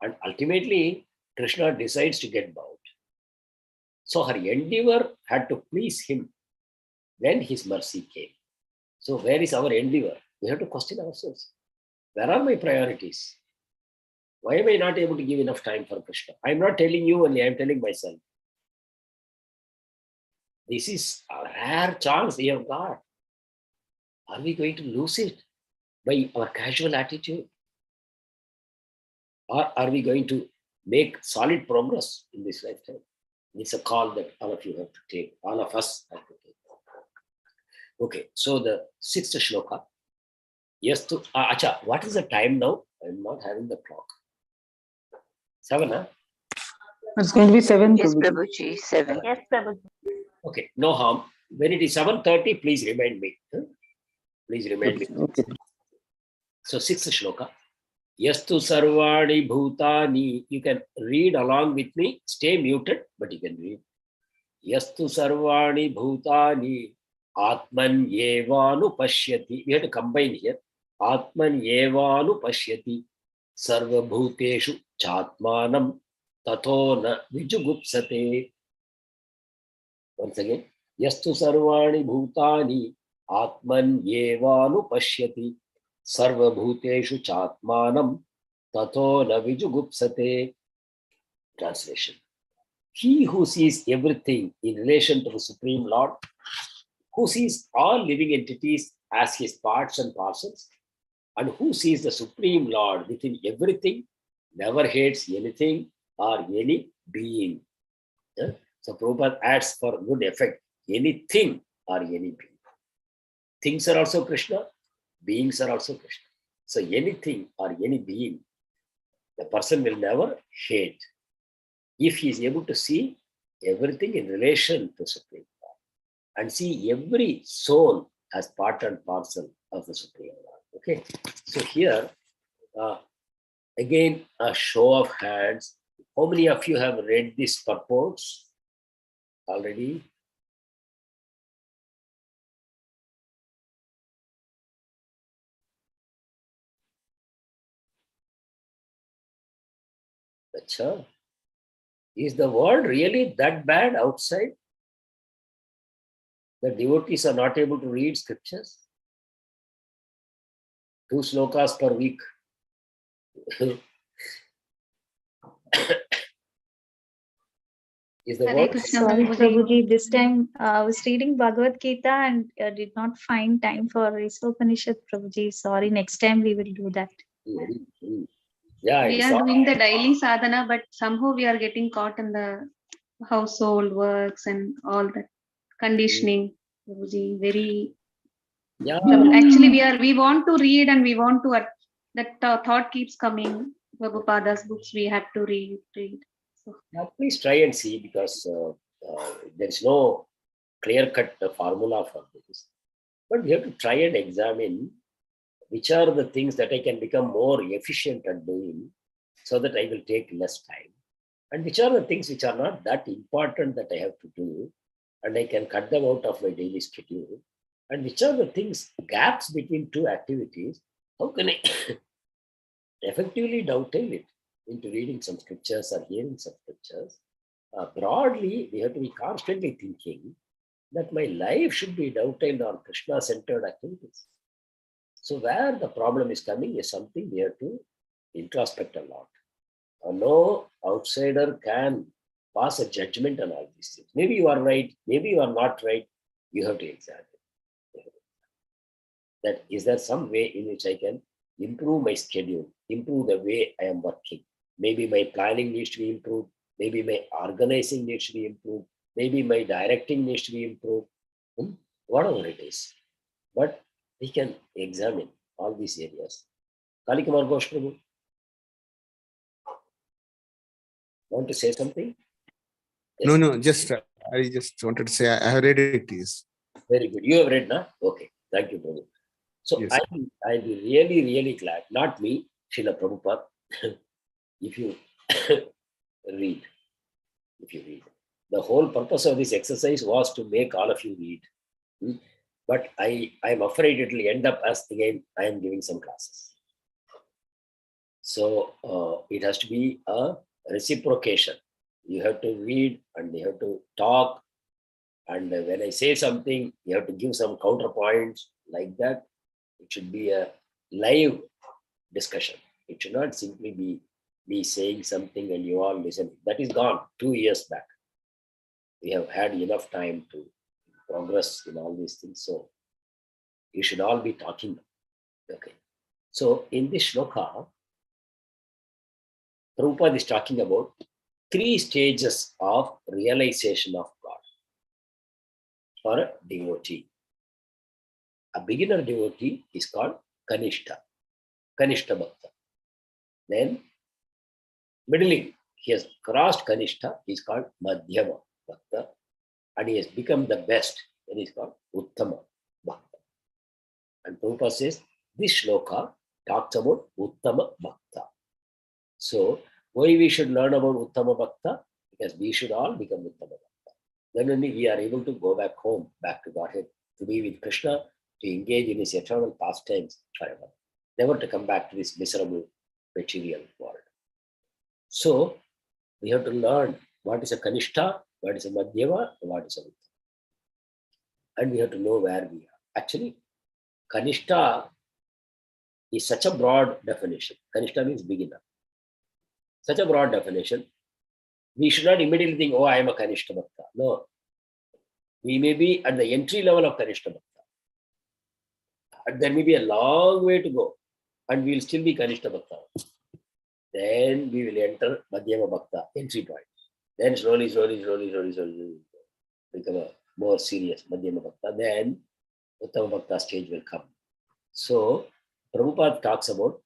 And ultimately, Krishna decides to get bound. So her endeavor had to please him. Then his mercy came. So where is our endeavor? We have to question ourselves. Where are my priorities? Why am I not able to give enough time for Krishna? I'm not telling you only, I'm telling myself. This is a rare chance we have got. Are we going to lose it by our casual attitude? Or are we going to make solid progress in this lifetime? It's a call that all of you have to take. All of us have to take. Okay, so the 6th shloka. Yes, to acha, what is the time now? I'm not having the clock. 7, huh? It's going to be 7. Yes, Prabhuji, 7. Yes, Prabhuji. Okay, no harm. When it is 7:30, please remind me. Please remind me. Okay. So 6th shloka. Yastu sarvani bhutani. You can read along with me. Stay muted, but you can read. Yastu sarvani bhutani atman yevanu pashyati. We have to combine here. Atman yevanu pashyati. Sarva bhuteshu chatmanam tato na vijugupsate. Once again. Yastu sarvani bhutani atman yevanu pashyati. Sarva bhuteshu chatmanam tato na vijugupsate. Translation. He who sees everything in relation to the Supreme Lord, who sees all living entities as his parts and parcels, and who sees the Supreme Lord within everything, never hates anything or any being. Yeah? So Prabhupada adds for good effect, anything or any being. Things are also Krishna, beings are also Krishna. So anything or any being, the person will never hate if he is able to see everything in relation to Supreme Lord and see every soul as part and parcel of the Supreme Lord. Okay, so here again a show of hands. How many of you have read these purports already? Achha. Is the world really that bad outside? The devotees are not able to read scriptures? 2 slokas per week. Is the world? Sorry, Prabhuji, this time I was reading Bhagavad Gita and did not find time for Isopanisad, Prabhuji. Sorry, next time we will do that. Yeah, We are doing the daily sadhana, but somehow we are getting caught in the household works and all that. conditioning. Guruji, very Yeah. trouble. Actually, we want to read and we want to, that thought keeps coming. Prabhupada's books we have to read. So, Now, please try and see, because there is no clear-cut formula for this. But we have to try and examine which are the things that I can become more efficient at doing, so that I will take less time, and which are the things which are not that important that I have to do, and I can cut them out of my daily schedule, and which are the things, gaps between two activities, how can I effectively dovetail it into reading some scriptures or hearing some scriptures. Broadly, we have to be constantly thinking that my life should be dovetailed on Krishna-centered activities. So where the problem is coming is something we have to introspect a lot. No outsider can pass a judgment on all these things. Maybe you are right, maybe you are not right. You have to examine. That is there some way in which I can improve my schedule, improve the way I am working. Maybe my planning needs to be improved. Maybe my organizing needs to be improved. Maybe my directing needs to be improved. Whatever it is. But we can examine all these areas. Kalikumar Ghosh Prabhu, want to say something? Yes. No, just I just wanted to say I have read it. Yes. Very good. You have read, na? Okay. Thank you, Prabhu. So yes. I'll be really, really glad. Not me, Srila Prabhupada. If you read. If you read. The whole purpose of this exercise was to make all of you read. But I'm afraid it will end up as again I am giving some classes. So it has to be a reciprocation. You have to read and you have to talk. And when I say something, you have to give some counterpoints like that. It should be a live discussion. It should not simply be me saying something and you all listen. That is gone 2 years back. We have had enough time to progress in all these things. So you should all be talking. Okay. So in this shloka, Prabhupada is talking about 3 stages of realization of God for a devotee. A beginner devotee is called Kanishta Bhakta. Then middling, he has crossed Kanishta, he is called Madhyama Bhakta, and he has become the best, then he is called Uttama Bhakta. And Prabhupada says, this shloka talks about Uttama Bhakta. So, why we should learn about Uttama Bhakta? Because we should all become Uttama Bhakta. Then only we are able to go back home, back to Godhead, to be with Krishna, to engage in his eternal pastimes forever. Never to come back to this miserable material world. So, we have to learn what is a Kanishta, what is a Madhyama, and what is a Uttama. And we have to know where we are. Actually, Kanishta is such a broad definition. Kanishta means beginner. Such a broad definition. We should not immediately think, oh, I am a Kanishta Bhakta. No. We may be at the entry level of Kanishta Bhakta. And there may be a long way to go. And we will still be Kanishta Bhakta. Then we will enter Madhyama Bhakta, entry point. Then slowly, become a more serious Madhyama Bhakta. Then Uttama Bhakta stage will come. So, Prabhupada talks about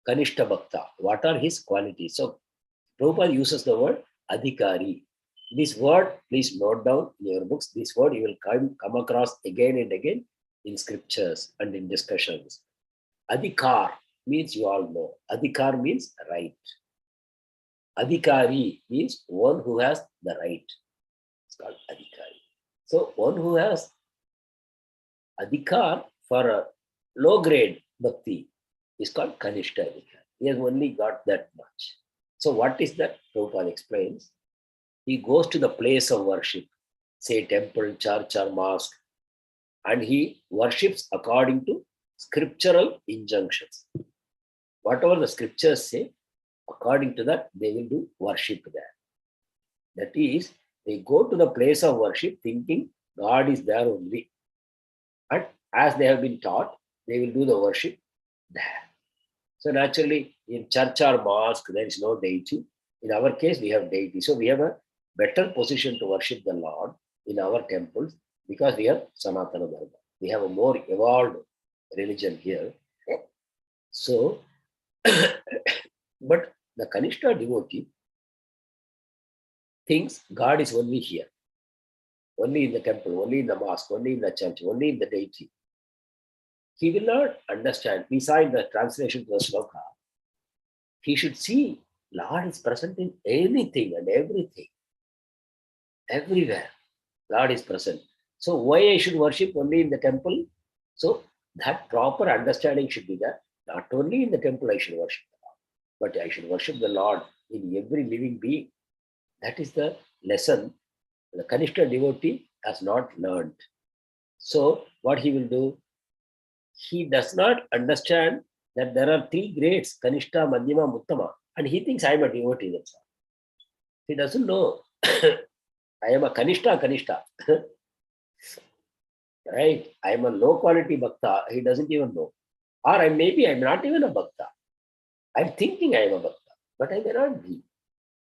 Kanishta Bhakta. What are his qualities? So, Prabhupada uses the word Adhikari. This word, please note down in your books. This word you will come across again and again in scriptures and in discussions. Adhikar means you all know. Adhikar means right. Adhikari means one who has the right. It's called Adhikari. So one who has Adhikar for a low grade bhakti is called Kanishta Adhikar. He has only got that much. So what is that? Prabhupada explains. He goes to the place of worship, say temple, church or mosque, and he worships according to scriptural injunctions. Whatever the scriptures say, according to that, they will do worship there. That is, they go to the place of worship thinking God is there only. And as they have been taught, they will do the worship there. So naturally, in church or mosque, there is no deity. In our case, we have deity. So we have a better position to worship the Lord in our temples because we are Sanatana Dharma. We have a more evolved religion here. So, but the Kanishta devotee thinks God is only here, only in the temple, only in the mosque, only in the church, only in the deity. He will not understand. We saw in the translation to the sloka, he should see Lord is present in anything and everything. Everywhere, Lord is present. So why I should worship only in the temple? So that proper understanding should be there. Not only in the temple I should worship the Lord, but I should worship the Lord in every living being. That is the lesson the Kanishta devotee has not learned. So what he will do? He does not understand that there are three grades, Kanishta, Madhyama, Uttama, and he thinks I am a devotee. That's all. He doesn't know. I am a Kanishta. Right? I am a low quality bhakta. He doesn't even know. Or maybe I'm not even a bhakta. I'm thinking I am a bhakta, but I may not be.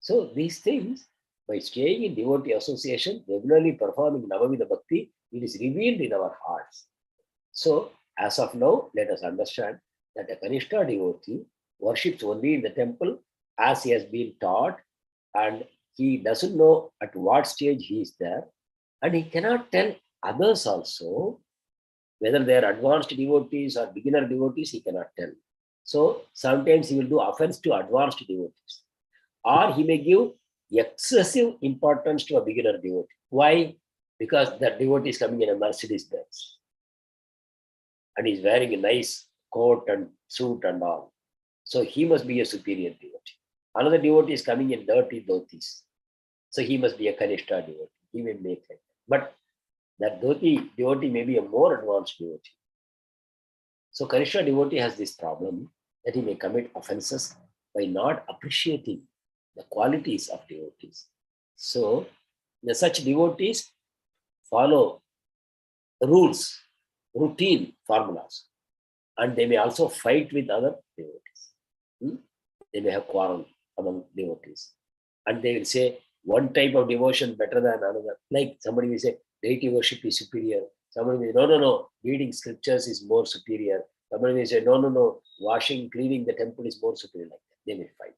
So these things, by staying in devotee association, regularly performing Navamida Bhakti, it is revealed in our hearts. So as of now, let us understand that a Kanishta devotee worships only in the temple as he has been taught, and he doesn't know at what stage he is there, and he cannot tell others also whether they are advanced devotees or beginner devotees. He cannot tell. So sometimes he will do offense to advanced devotees, or he may give excessive importance to a beginner devotee. Why? Because that devotee is coming in a Mercedes Benz and he's wearing a nice coat and suit and all. So he must be a superior devotee. Another devotee is coming in dirty dhotis. So he must be a Kanishta devotee. He may make it. But that devotee may be a more advanced devotee. So Kanishta devotee has this problem that he may commit offenses by not appreciating the qualities of devotees. So such devotees follow rules, routine formulas, and they may also fight with other devotees. They may have quarrel among devotees, and they will say one type of devotion better than another. Like somebody will say deity worship is superior. Somebody will say no, reading scriptures is more superior. Somebody will say no, washing, cleaning the temple is more superior. Like that, they may fight.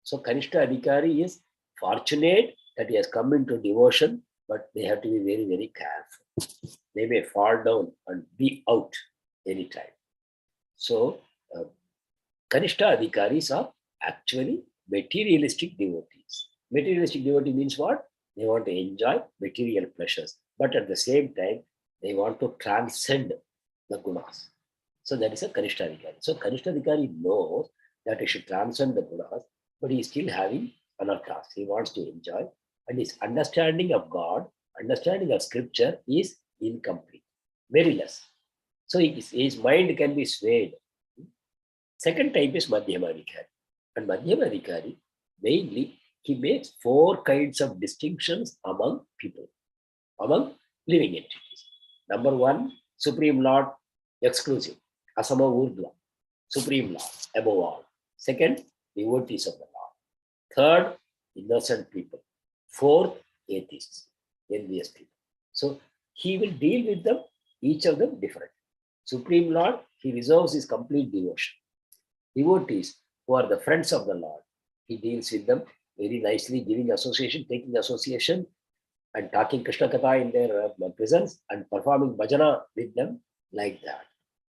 So Kanishta Adhikari is fortunate that he has come into devotion, but they have to be very, very careful. They may fall down and be out anytime. So Kanishta Adhikaris are actually materialistic devotees. Materialistic devotee means what? They want to enjoy material pleasures, but at the same time, they want to transcend the gunas. So that is a Kanishta Adhikari. So Kanishta Adhikari knows that he should transcend the gunas, but he is still having anarthas. He wants to enjoy, and his understanding of God, understanding of scripture is incomplete, very less. So his mind can be swayed. Second type is Madhyama Adhikari. And Madhyama Adhikari, mainly, he makes four kinds of distinctions among people, among living entities. Number one, Supreme Lord, exclusive, Asama Urdhva, Supreme Lord, above all. Second, devotees of the Lord. Third, innocent people. Fourth, atheists, envious people. So he will deal with them, each of them different. Supreme Lord, he reserves his complete devotion. Devotees who are the friends of the Lord, he deals with them very nicely, giving association, taking association, and talking Krishna Katha in their presence and performing bhajana with them like that,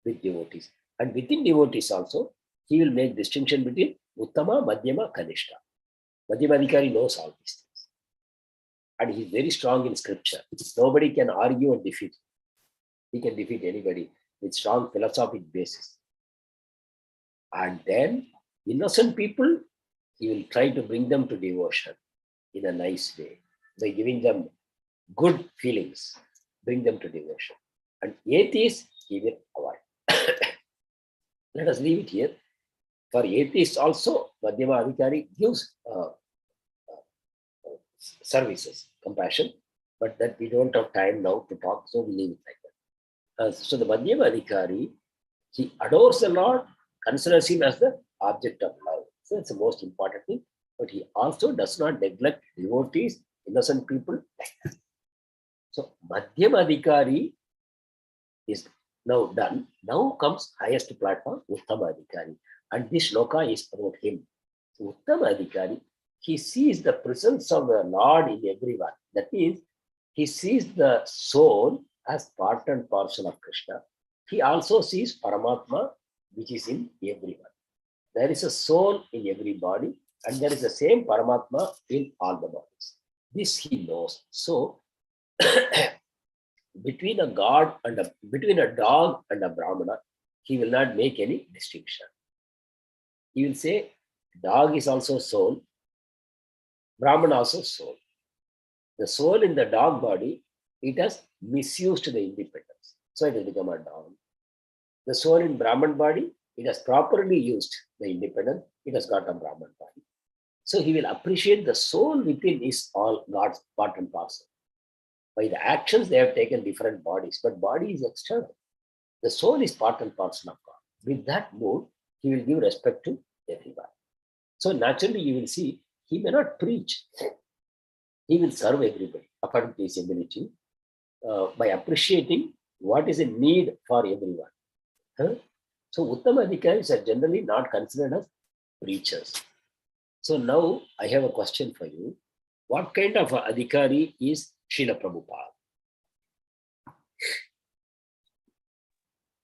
with devotees. And within devotees also, he will make distinction between Uttama, Madhyama, Kanishta. Madhyama Adhikari knows all these things. And he is very strong in scripture. Nobody can argue and defeat him. He can defeat anybody with strong philosophic basis. And then innocent people, he will try to bring them to devotion in a nice way by giving them good feelings, bring them to devotion. And atheists, he will avoid. Let us leave it here. For atheists also, Madhyama Adhikari gives services, compassion, but that we don't have time now to talk, so we leave it like that. So the Madhyama Adhikari, he adores the Lord, considers him as the object of love. So that's the most important thing. But he also does not neglect devotees, innocent people like that. So Madhyama Adhikari is now done. Now comes highest platform, Uttama Adhikari. And this sloka is about him. So Uttama Adhikari, he sees the presence of the Lord in everyone. That means he sees the soul as part and parcel of Krishna. He also sees Paramatma, which is in everyone. There is a soul in every body, and there is the same Paramatma in all the bodies. This he knows. So between a dog and a Brahmana, he will not make any distinction. He will say, dog is also soul, Brahman also soul. The soul in the dog body, it has misused the independence. So it has become a dog. The soul in Brahman body, it has properly used the independence. It has got a Brahman body. So he will appreciate the soul within is all God's part and parcel. By the actions, they have taken different bodies, but body is external. The soul is part and parcel of God. With that mood, he will give respect to everyone. So naturally, you will see, he may not preach. He will serve everybody according to his ability by appreciating what is a need for everyone. So Uttama Adhikaris are generally not considered as preachers. So now I have a question for you. What kind of Adhikari is Srila Prabhupada?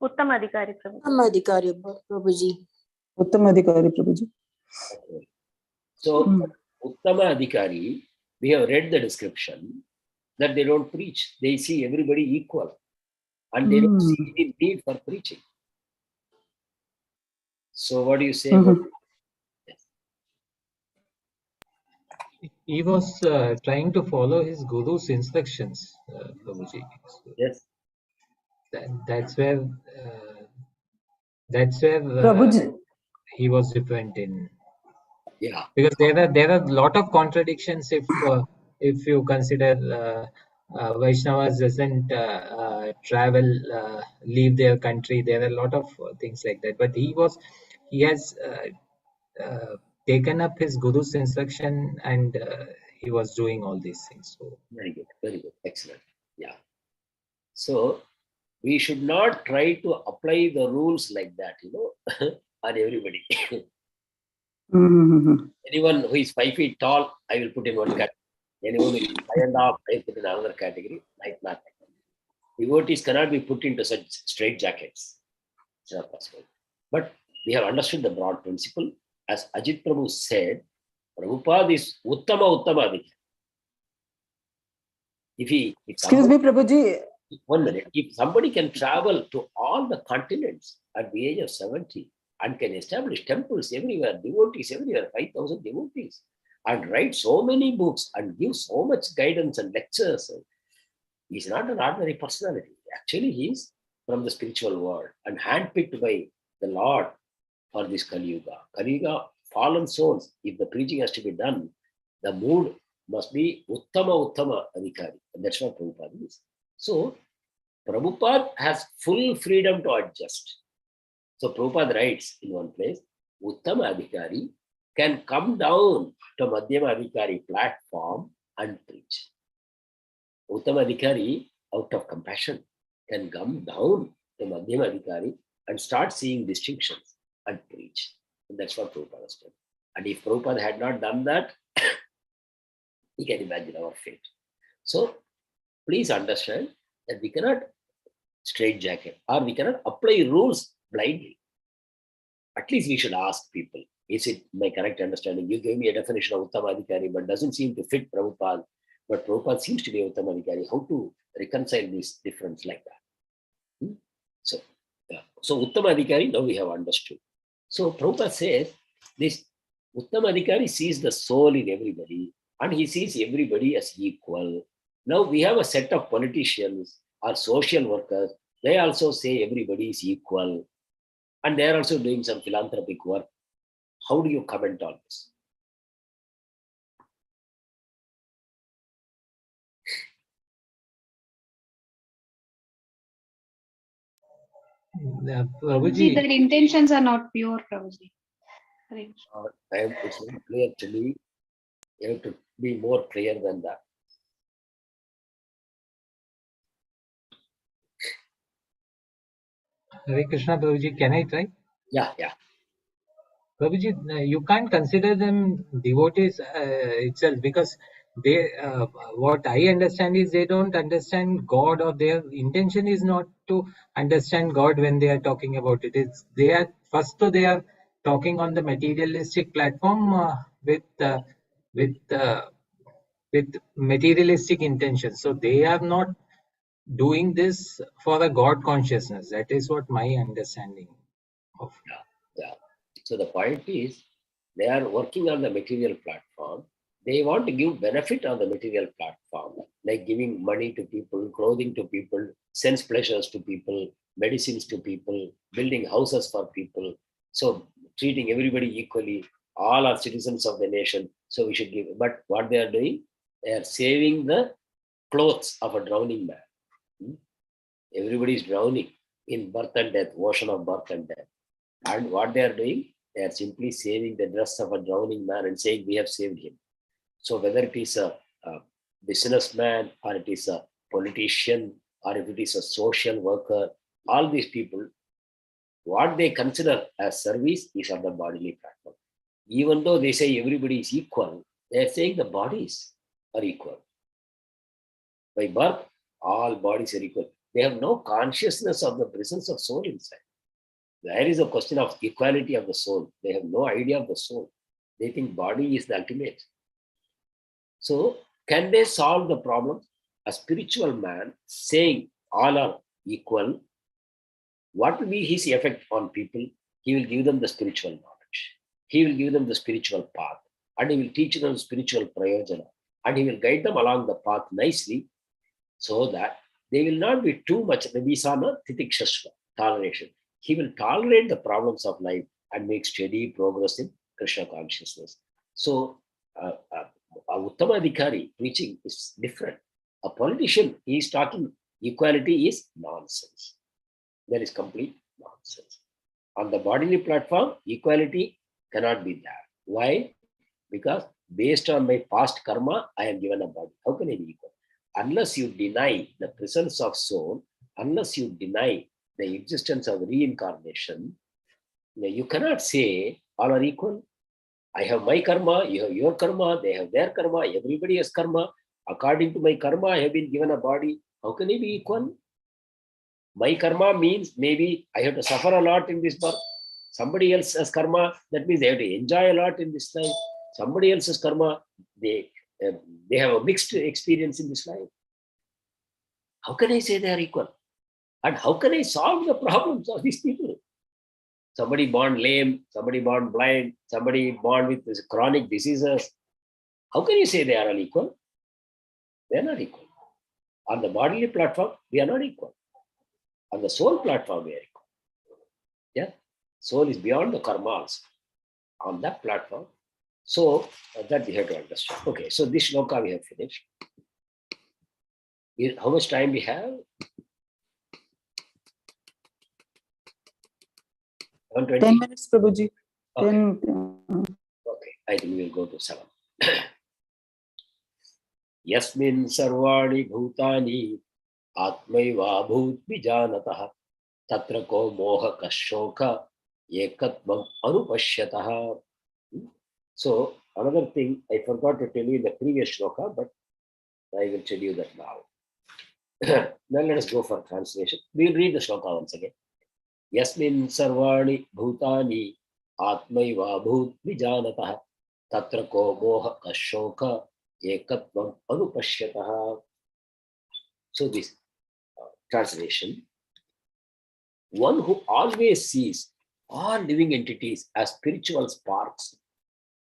Uttama Adhikari Prabhuji. Uttama Adhikari Prabhuji. Uttama Adhikari Prabhuji. Okay. So Uttama Adhikari, we have read the description that they don't preach. They see everybody equal and they don't see any need for preaching. So what do you say about it? He was trying to follow his guru's instructions, Prabhuji. So Yes. that's where Prabhuji. he was different in. Yeah. Because there are a lot of contradictions if you consider Vaishnavas doesn't travel, leave their country. There are a lot of things like that. But he has taken up his guru's instruction and he was doing all these things. So Very good, excellent. Yeah. So we should not try to apply the rules like that, on everybody. Anyone who is 5 feet tall, I will put in one category. Anyone who is 5.5, I will put in another category, like that. Devotees cannot be put into such straight jackets. It's not possible. But we have understood the broad principle. As Ajit Prabhu said, Prabhupada is Uttama Adhikari. Excuse me, Prabhuji. 1 minute. If somebody can travel to all the continents at the age of 70 and can establish temples everywhere, devotees everywhere, 5,000 devotees, and write so many books and give so much guidance and lectures, he's not an ordinary personality. Actually, he's from the spiritual world and handpicked by the Lord for this Kali Yuga. Kali Yuga, fallen souls, if the preaching has to be done, the mood must be Uttama Adhikari. And that's what Prabhupada is. So, Prabhupada has full freedom to adjust. So, Prabhupada writes in one place, Uttama Adhikari can come down to Madhyama Adhikari platform and preach. Uttama Adhikari, out of compassion, can come down to Madhyama Adhikari and start seeing distinctions and preach. And that's what Prabhupada has done. And if Prabhupada had not done that, you can imagine our fate. So, please understand that we cannot straitjacket or we cannot apply rules blindly. At least we should ask people, is it my correct understanding? You gave me a definition of Uttama Adhikari, but doesn't seem to fit Prabhupada. But Prabhupada seems to be Uttama Adhikari. How to reconcile this difference like that? So Uttama Adhikari, now we have understood. So Prabhupada says, this Uttama Adhikari sees the soul in everybody and he sees everybody as equal. Now we have a set of politicians or social workers. They also say everybody is equal. And they are also doing some philanthropic work. How do you comment on this? Prabhuji, Their intentions are not pure, Prabhuji. It's not clear to me. You have to be more clear than that. Hare Krishna, Prabhuji, can I try? Yeah, yeah. Prabhuji, you can't consider them devotees itself, because they, what I understand is they don't understand God, or their intention is not to understand God when they are talking about it. It's they are they are talking on the materialistic platform with uh, with materialistic intentions. So they are not doing this for the God consciousness. That is what my understanding of. Yeah. So the point is, they are working on the material platform. They want to give benefit on the material platform, like giving money to people, clothing to people, sense pleasures to people, medicines to people, building houses for people. So treating everybody equally. All are citizens of the nation. So we should give. But what they are doing, they are saving the clothes of a drowning man. Everybody is drowning in birth and death, ocean of birth and death. And what they are doing, they are simply saving the dress of a drowning man and saying, we have saved him. So whether it is a businessman, or it is a politician, or if it is a social worker, all these people, what they consider as service is on the bodily platform. Even though they say everybody is equal, they are saying the bodies are equal. By birth, all bodies are equal. They have no consciousness of the presence of soul inside. There is a question of equality of the soul. They have no idea of the soul. They think body is the ultimate. So can they solve the problem? A spiritual man saying all are equal, what will be his effect on people? He will give them the spiritual knowledge. He will give them the spiritual path, and he will teach them spiritual prayojana, and he will guide them along the path nicely, so that they will not be too much visana titikshasva, toleration. He will tolerate the problems of life and make steady progress in Krishna consciousness. So, a Uttama Adhikari preaching is different. A politician, he is talking equality is nonsense. That is complete nonsense. On the bodily platform, equality cannot be there. Why? Because based on my past karma, I am given a body. How can I be equal? Unless you deny the presence of soul, unless you deny the existence of reincarnation, you cannot say all are equal. I have my karma, you have your karma, they have their karma, everybody has karma. According to my karma, I have been given a body. How can I be equal? My karma means maybe I have to suffer a lot in this birth. Somebody else has karma, that means they have to enjoy a lot in this life. Somebody else's karma, they have a mixed experience in this life. How can I say they are equal? And how can I solve the problems of these people? Somebody born lame, somebody born blind, somebody born with this chronic diseases. How can you say they are all equal? They are not equal. On the bodily platform, we are not equal. On the soul platform, we are equal. Yeah, soul is beyond the karmas on that platform. So that we have to understand. Okay, so this shloka we have finished. How much time we have? 10 minutes, Prabhuji. Okay. 10. Okay, I think we'll go to 7. Yasmin sarvani bhutani atmaiva bhut vijanatah tatra ko moha kashoka ekatvam anupashyatah. So another thing I forgot to tell you in the previous shloka, but I will tell you that now. Now let us go for translation. We will read the shloka once again. Yasmin sarvani bhutani atmaiva bhut vijanatah tatra ko moha kashoka ekatvam anupashyatah. So this translation. One who always sees all living entities as spiritual sparks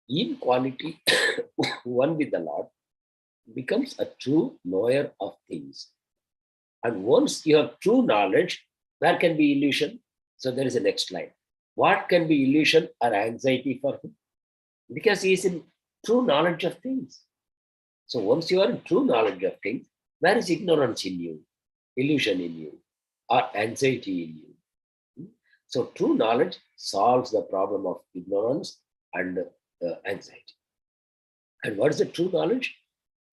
in quality one with the Lord becomes a true knower of things. And once you have true knowledge, where can be illusion? So there is a next line. What can be illusion or anxiety for him? Because he is in true knowledge of things. So once you are in true knowledge of things, where is ignorance in you, illusion in you, or anxiety in you? So true knowledge solves the problem of ignorance and anxiety. And what is the true knowledge?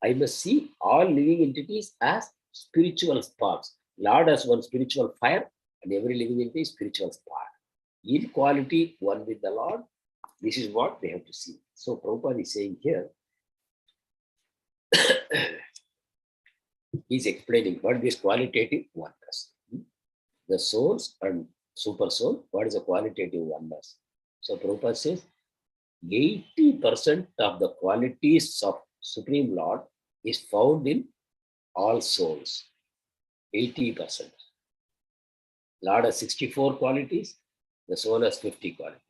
I must see all living entities as spiritual sparks. Lord has one spiritual fire, and every living entity is spiritual spark. In quality, one with the Lord. This is what they have to see. So Prabhupada is saying here, he's explaining what this qualitative oneness. The souls and super soul, what is a qualitative oneness? So Prabhupada says, 80% of the qualities of Supreme Lord is found in all souls. 80%. Lord has 64 qualities, the soul has 50 qualities.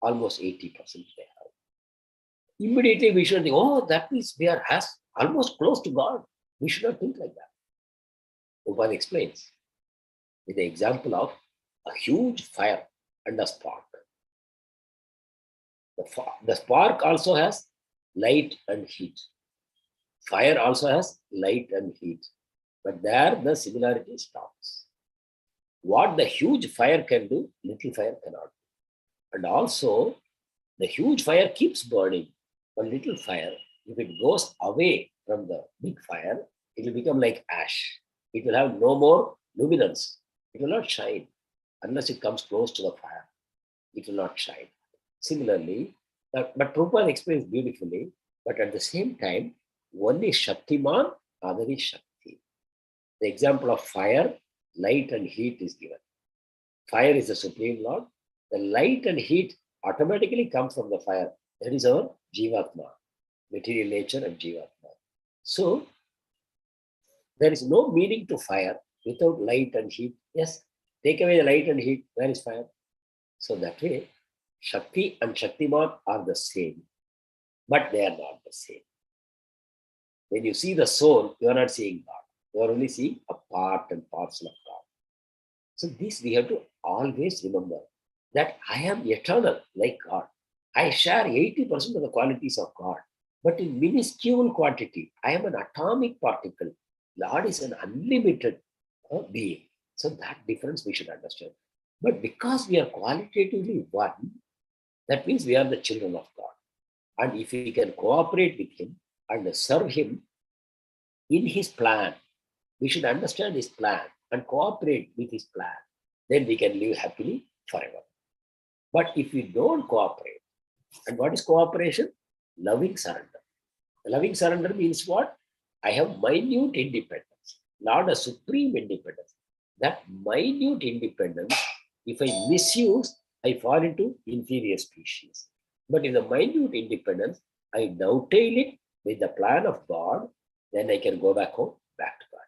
Almost 80% they have. Immediately we should think, oh, that means we are almost close to God. We should not think like that. Prabhupada explains with the example of a huge fire and a spark. The spark also has light and heat. Fire also has light and heat. But there the similarity stops. What the huge fire can do, little fire cannot. And also, the huge fire keeps burning. But little fire, if it goes away from the big fire, it will become like ash. It will have no more luminance. It will not shine unless it comes close to the fire. It will not shine. Similarly, but Prabhupada explains beautifully, but at the same time, one is Shaktiman, other is Shakti. The example of fire, light and heat is given. Fire is the Supreme Lord. The light and heat automatically come from the fire. That is our Jivatma, material nature and Jivatma. So, there is no meaning to fire without light and heat. Yes, take away the light and heat, where is fire? So that way, Shakti and Shaktiman are the same, but they are not the same. When you see the soul, you are not seeing God. You are only seeing a part and parcel of God. So this we have to always remember, that I am eternal like God. I share 80% of the qualities of God, but in minuscule quantity. I am an atomic particle. Lord is an unlimited being. So that difference we should understand. But because we are qualitatively one, that means we are the children of God. And if we can cooperate with Him and serve Him in His plan, we should understand His plan and cooperate with His plan. Then we can live happily forever. But if we don't cooperate, and what is cooperation? Loving surrender. Loving surrender means what? I have minute independence, not a supreme independence. That minute independence, if I misuse, I fall into inferior species. But in the minute independence, I dovetail it with the plan of God, then I can go back home, back to God.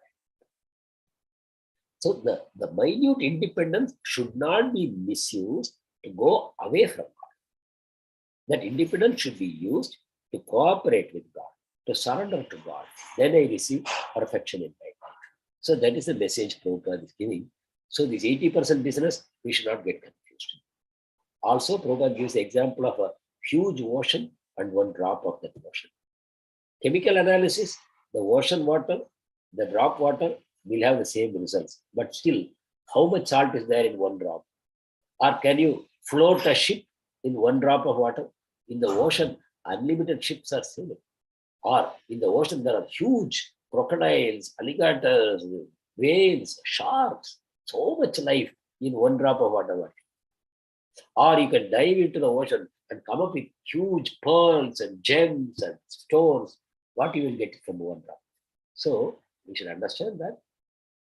So the minute independence should not be misused to go away from God. That independence should be used to cooperate with God, to surrender to God. Then I receive perfection in my life. So that is the message Prabhupada is giving. So this 80% business, we should not get confused. Also, Prabhupada gives the example of a huge ocean and one drop of that ocean. Chemical analysis, the ocean water, the drop water will have the same results. But still, how much salt is there in one drop? Or can you float a ship in one drop of water? In the ocean, unlimited ships are sailing. Or in the ocean, there are huge crocodiles, alligators, whales, sharks, so much life in one drop of water. Or you can dive into the ocean and come up with huge pearls and gems and stones. What you will get from one drop? So we should understand that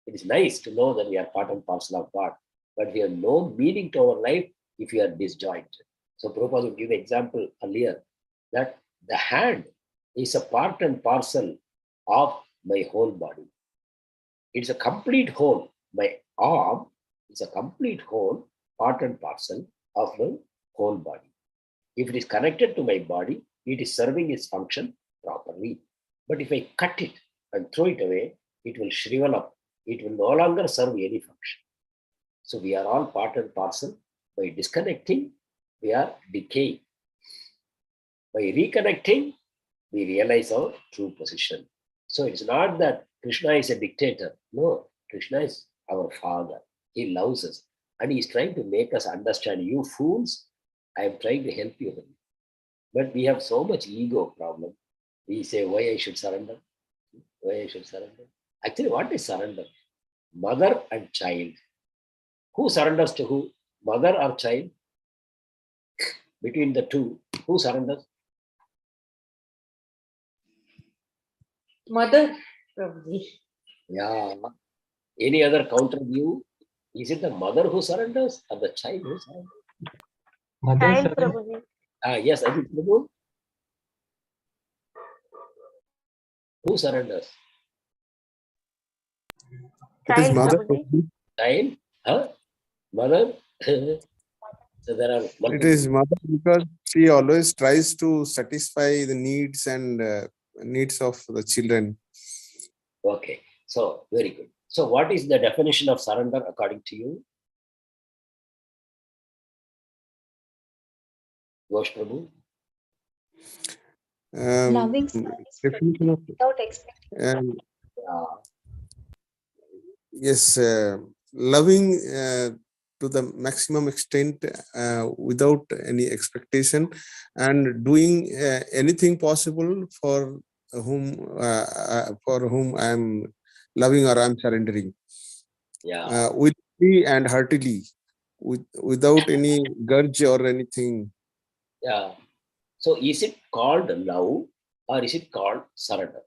it is nice to know that we are part and parcel of God, but we have no meaning to our life if we are disjointed. So Prabhupada would give the example earlier that the hand is a part and parcel of my whole body. It's a complete whole. My arm is a complete whole, part and parcel of my whole body. If it is connected to my body, it is serving its function properly. But if I cut it and throw it away, it will shrivel up. It will no longer serve any function. So we are all part and parcel. By disconnecting, we are decaying. By reconnecting, we realize our true position. So it's not that Krishna is a dictator. No, Krishna is our Father. He loves us. And He's trying to make us understand, you fools, I am trying to help you. But we have so much ego problem. We say, why I should surrender? Why I should surrender? Actually, what is surrender? Mother and child Who surrenders to who? Mother or child? Between the two, who surrenders? Mother, Prabhuji. Yeah. Any other counter view? Is it the mother who surrenders or the child who surrenders? Mother Child, surrender. Prabhuji. Yes, I think Prabhu. Who surrenders? It is Child, mother. Prabhuji. Child? Huh? Mother? So there are It multiple. is mother because she always tries to satisfy the needs and needs of the children. Okay. So very good. So what is the definition of surrender according to you? Ghosh Prabhu? Loving service Definition of, without expecting. yes, loving to the maximum extent without any expectation, and doing anything possible for whom I am loving or I am surrendering. Yeah. Willingly and heartily, without any grudge or anything. Yeah. So is it called love or is it called surrender?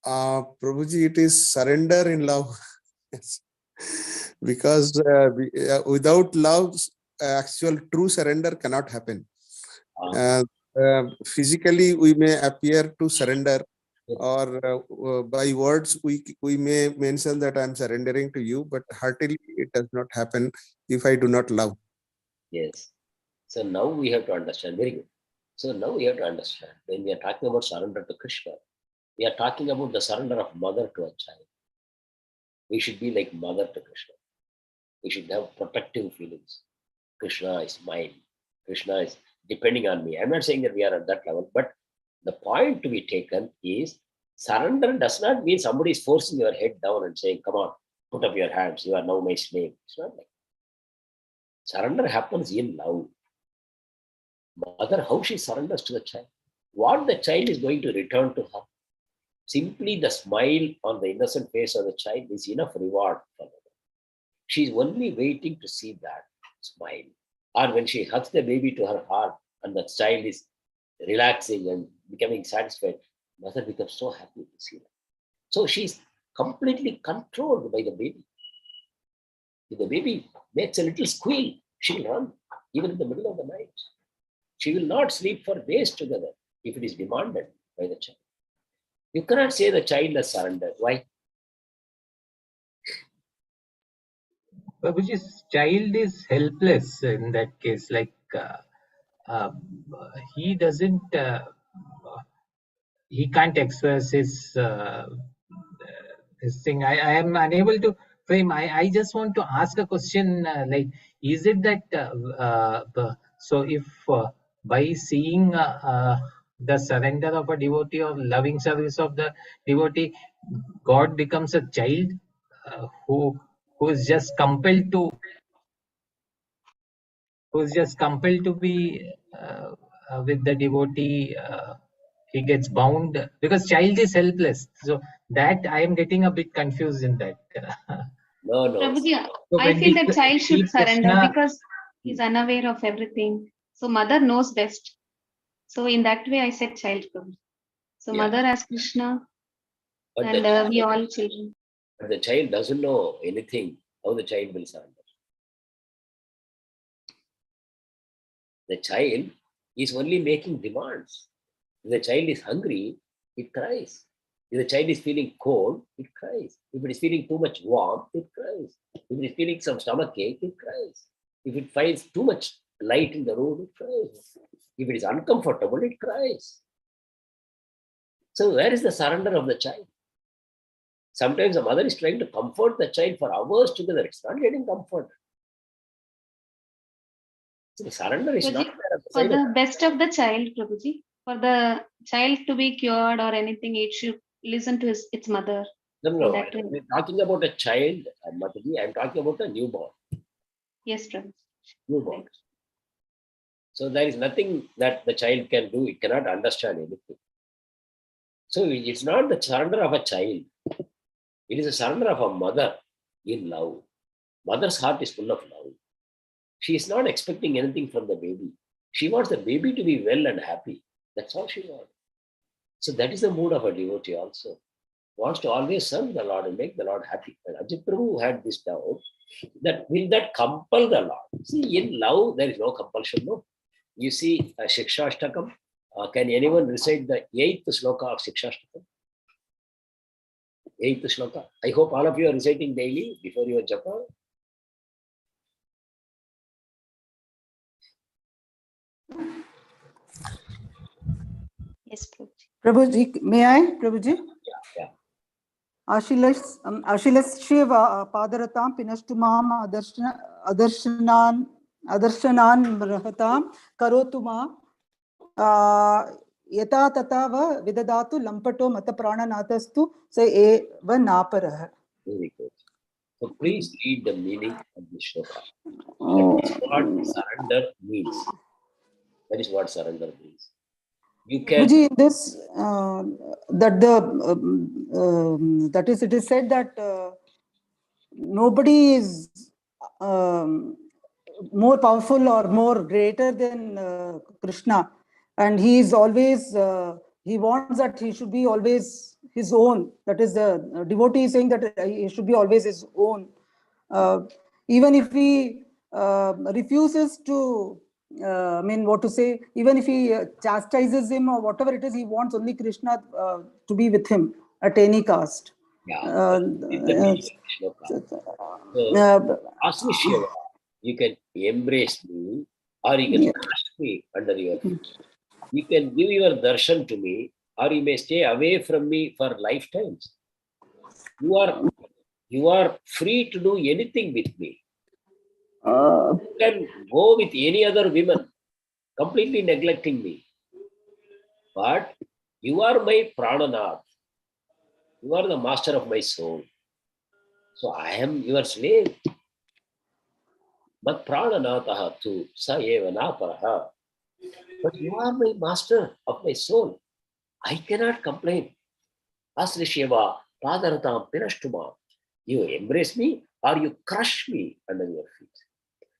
Prabhuji, it is surrender in love. Yes. Because without love, actual true surrender cannot happen. Physically, we may appear to surrender, or by words we may mention that I am surrendering to you, but heartily it does not happen if I do not love. Yes. So now we have to understand. Very good. So now we have to understand when we are talking about surrender to Krishna, we are talking about the surrender of mother to a child. We should be like mother to Krishna. We should have protective feelings. Krishna is mine. Krishna is depending on me. I'm not saying that we are at that level, but the point to be taken is surrender does not mean somebody is forcing your head down and saying, come on, put up your hands. You are now my slave. It's not like that. Surrender happens in love. Mother, how she surrenders to the child. What the child is going to return to her. Simply the smile on the innocent face of the child is enough reward for her. She is only waiting to see that smile. Or when she hugs the baby to her heart and the child is relaxing and becoming satisfied, mother becomes so happy to see that. So she is completely controlled by the baby. If the baby makes a little squeal, she will run, even in the middle of the night. She will not sleep for days together if it is demanded by the child. You cannot say the child has surrendered. Why? Babuji's child is helpless in that case. Like uh, he doesn't, he can't express his thing. I am unable to frame. I just want to ask a question. Like, is it that so if by seeing the surrender of a devotee or loving service of the devotee, God becomes a child who is just compelled to be with the devotee. He gets bound because child is helpless. So that I am getting a bit confused in that. No, no. Prabhuji, So I when feel we that child see should surrender Krishna, because he's unaware of everything. So mother knows best. So in that way, I said child, Prabhuji. So Yeah. mother as Krishna, But and we all children. But the child doesn't know anything, how the child will surrender. The child is only making demands. If the child is hungry, it cries. If the child is feeling cold, it cries. If it is feeling too much warmth, it cries. If it is feeling some stomach ache, it cries. If it finds too much light in the room, it cries. If it is uncomfortable, it cries. So where is the surrender of the child? Sometimes the mother is trying to comfort the child for hours together. It's not getting comfort. The surrender is not there at the For side of the best of the child, Prabhuji, for the child to be cured or anything, it should listen to its mother. No. I'm talking about a child, Mataji. I'm talking about a newborn. Yes, Prabhuji. Newborn. So there is nothing that the child can do. It cannot understand anything. So it's not the surrender of a child. It is a surrender of a mother in love. Mother's heart is full of love. She is not expecting anything from the baby. She wants the baby to be well and happy. That's all she wants. So that is the mood of a devotee also. Wants to always serve the Lord and make the Lord happy. And Ajit Prabhu had this doubt that will that compel the Lord? See, in love, there is no compulsion, no. You see Shikshashtakam. Can anyone recite the 8th sloka of Shikshashtakam? 8th sloka. I hope all of you are reciting daily before your japa. Yes, Prabhuji. Prabhuji, may I, Prabhuji? Yeah. Ashilashya padaratam pinashtumam adarshanan rahatam karotuma yata tatava vidadatu lampato mata prananatastu sa eva naparah. Very good. So please read the meaning of this sloka. That is what surrender means. That is what surrender means. You can. Prabhuji, in this, that is, it is said that nobody is more powerful or more greater than Krishna, and he is always he wants that he should be always his own. That is, the devotee is saying that he should be always his own. Even if he refuses to, I mean, what to say, even if he chastises him or whatever it is, he wants only Krishna to be with him at any cost. Yeah. Ask me, Shiva, you can embrace me or you can crush me under your feet. You can give your darshan to me or you may stay away from me for lifetimes. You are free to do anything with me. You can go with any other women, completely neglecting me. But you are my prananath. You are the master of my soul. So I am your slave. Mat prananataha tu sa eva naparaha. But you are my master of my soul. I cannot complain. Asrisheva padaratam pirashtuma. You embrace me or you crush me under your feet.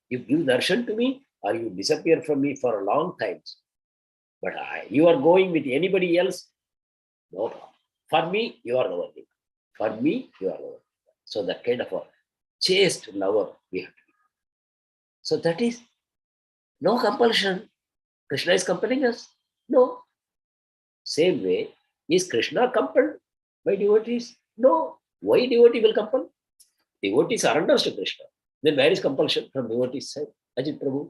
You give darshan to me or you disappear from me for a long time. But you are going with anybody else, no problem. For me, you are the one thing. For me, you are the one. So that kind of a chaste lover we have to be. So that is no compulsion. Krishna is compelling us? No. Same way, is Krishna compelled by devotees? No. Why devotee will compel? Devotee surrenders to Krishna. Then where is compulsion from devotee's side? Ajit Prabhu.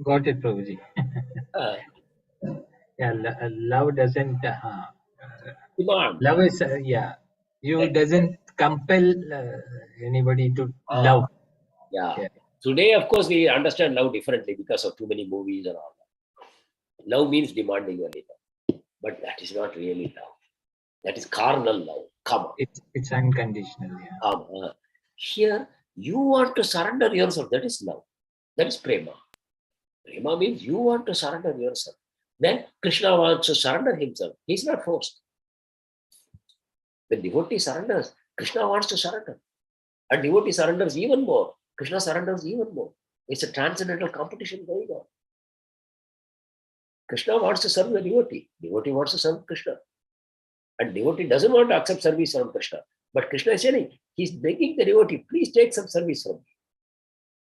Got it, Prabhuji. Yeah, love doesn't Demand. love is you doesn't compel anybody to love. Yeah. Today, of course, we understand love differently because of too many movies and all that. Love means demanding a little, but that is not really love. That is carnal love. Come on. It's unconditional. Yeah. Come on. Here, you want to surrender yourself. That is love. That is prema. Prema means you want to surrender yourself. Then Krishna wants to surrender himself. He's not forced. When devotee surrenders, Krishna wants to surrender. And devotee surrenders even more. Krishna surrenders even more. It's a transcendental competition going on. Krishna wants to serve the devotee. Devotee wants to serve Krishna. And devotee doesn't want to accept service from Krishna. But Krishna is saying, he's begging the devotee, please take some service from me.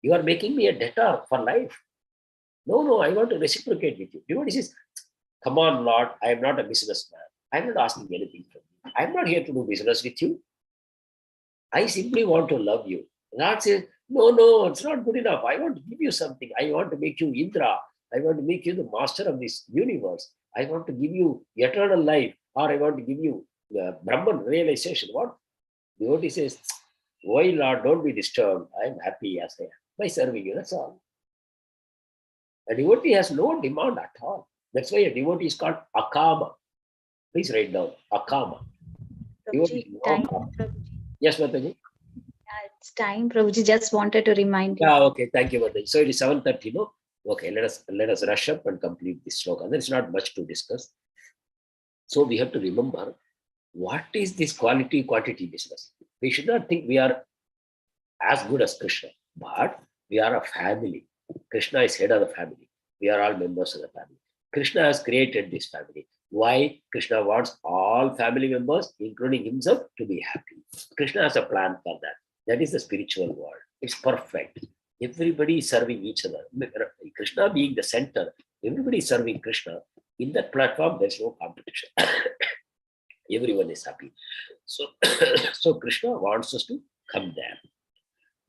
You are making me a debtor for life. No, I want to reciprocate with you. Devotee says, come on, Lord, I am not a businessman. I am not asking anything from you. I am not here to do business with you. I simply want to love you. Lord says, no, it's not good enough. I want to give you something. I want to make you Indra. I want to make you the master of this universe. I want to give you eternal life, or I want to give you Brahman realization. What? Devotee says, why, Lord, don't be disturbed. I am happy as I am by serving you. That's all. A devotee has no demand at all. That's why a devotee is called akama. Please write down akama. Yes, Mataji. It's time. Prabhuji just wanted to remind you. Yeah, okay. Thank you, Mataji. So it is 7:30, no? Okay, let us rush up and complete this sloka. There is not much to discuss. So we have to remember, what is this quality-quantity business? We should not think we are as good as Krishna, but we are a family. Krishna is head of the family. We are all members of the family. Krishna has created this family. Why? Krishna wants all family members, including himself, to be happy. Krishna has a plan for that. That is the spiritual world. It's perfect. Everybody is serving each other. Krishna being the center, everybody is serving Krishna. In that platform, there's no competition. Everyone is happy. So, so Krishna wants us to come there.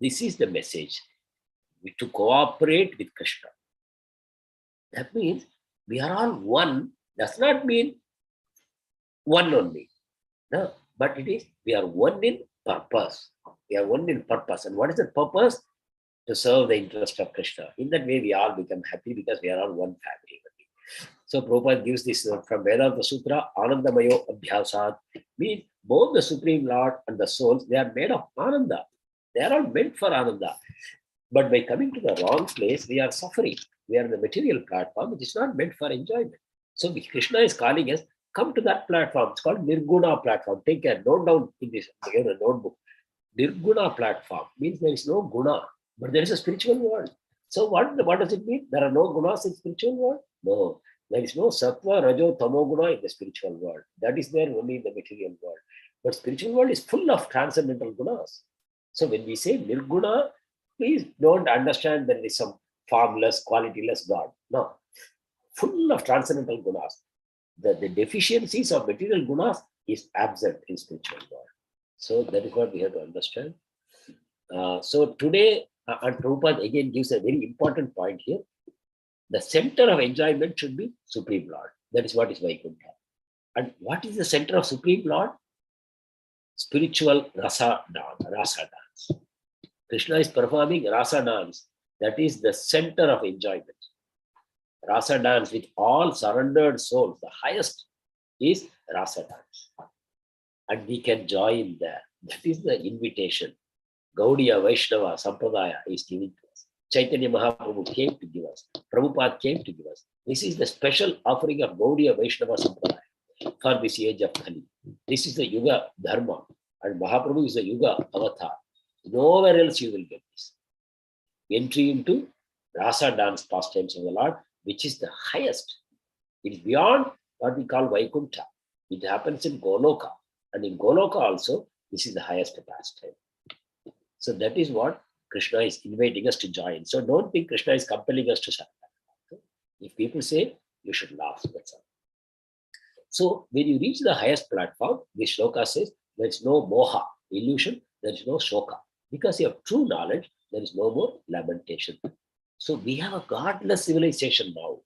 This is the message. To cooperate with Krishna. That means we are all one. Does not mean one only. No, but it is we are one in purpose. We are one in purpose. And what is the purpose? To serve the interest of Krishna. In that way, we all become happy because we are all one family. So Prabhupada gives this from Vedanta Sutra, Anandamayo Abhyasad, means both the Supreme Lord and the souls, they are made of Ananda. They are all meant for Ananda. But by coming to the wrong place, we are suffering. We are in the material platform, which is not meant for enjoyment. So Krishna is calling us, come to that platform. It's called Nirguna platform. Take care, note down in this notebook. Nirguna platform means there is no guna, but there is a spiritual world. So what does it mean? There are no gunas in spiritual world? No. There is no sattva, rajo, tamo guna in the spiritual world. That is there only in the material world. But spiritual world is full of transcendental gunas. So when we say nirguna, please don't understand that there is some formless, qualityless God. No. Full of transcendental gunas. The deficiencies of material gunas is absent in spiritual world. So that is what we have to understand. So today, and Prabhupada again gives a very important point here. The center of enjoyment should be Supreme Lord. That is what is Vaikuntha. And what is the center of Supreme Lord? Spiritual rasa dance. Krishna is performing rasa dance. That is the center of enjoyment. Rasa dance with all surrendered souls. The highest is rasa dance. And we can join there. That is the invitation. Gaudiya Vaishnava Sampradaya is giving to us. Chaitanya Mahaprabhu came to give us. Prabhupada came to give us. This is the special offering of Gaudiya Vaishnava Sampradaya for this age of Kali. This is the Yuga Dharma. And Mahaprabhu is the Yuga Avatar. Nowhere else you will get this. Entry into rasa dance pastimes of the Lord, which is the highest. It is beyond what we call Vaikuntha. It happens in Goloka. And in Goloka also, this is the highest pastime. So that is what Krishna is inviting us to join. So don't think Krishna is compelling us to surrender. If people say, you should laugh. That's all. So when you reach the highest platform, this sloka says, there is no moha, illusion, there is no shoka. Because you have true knowledge, there is no more lamentation. So we have a godless civilization now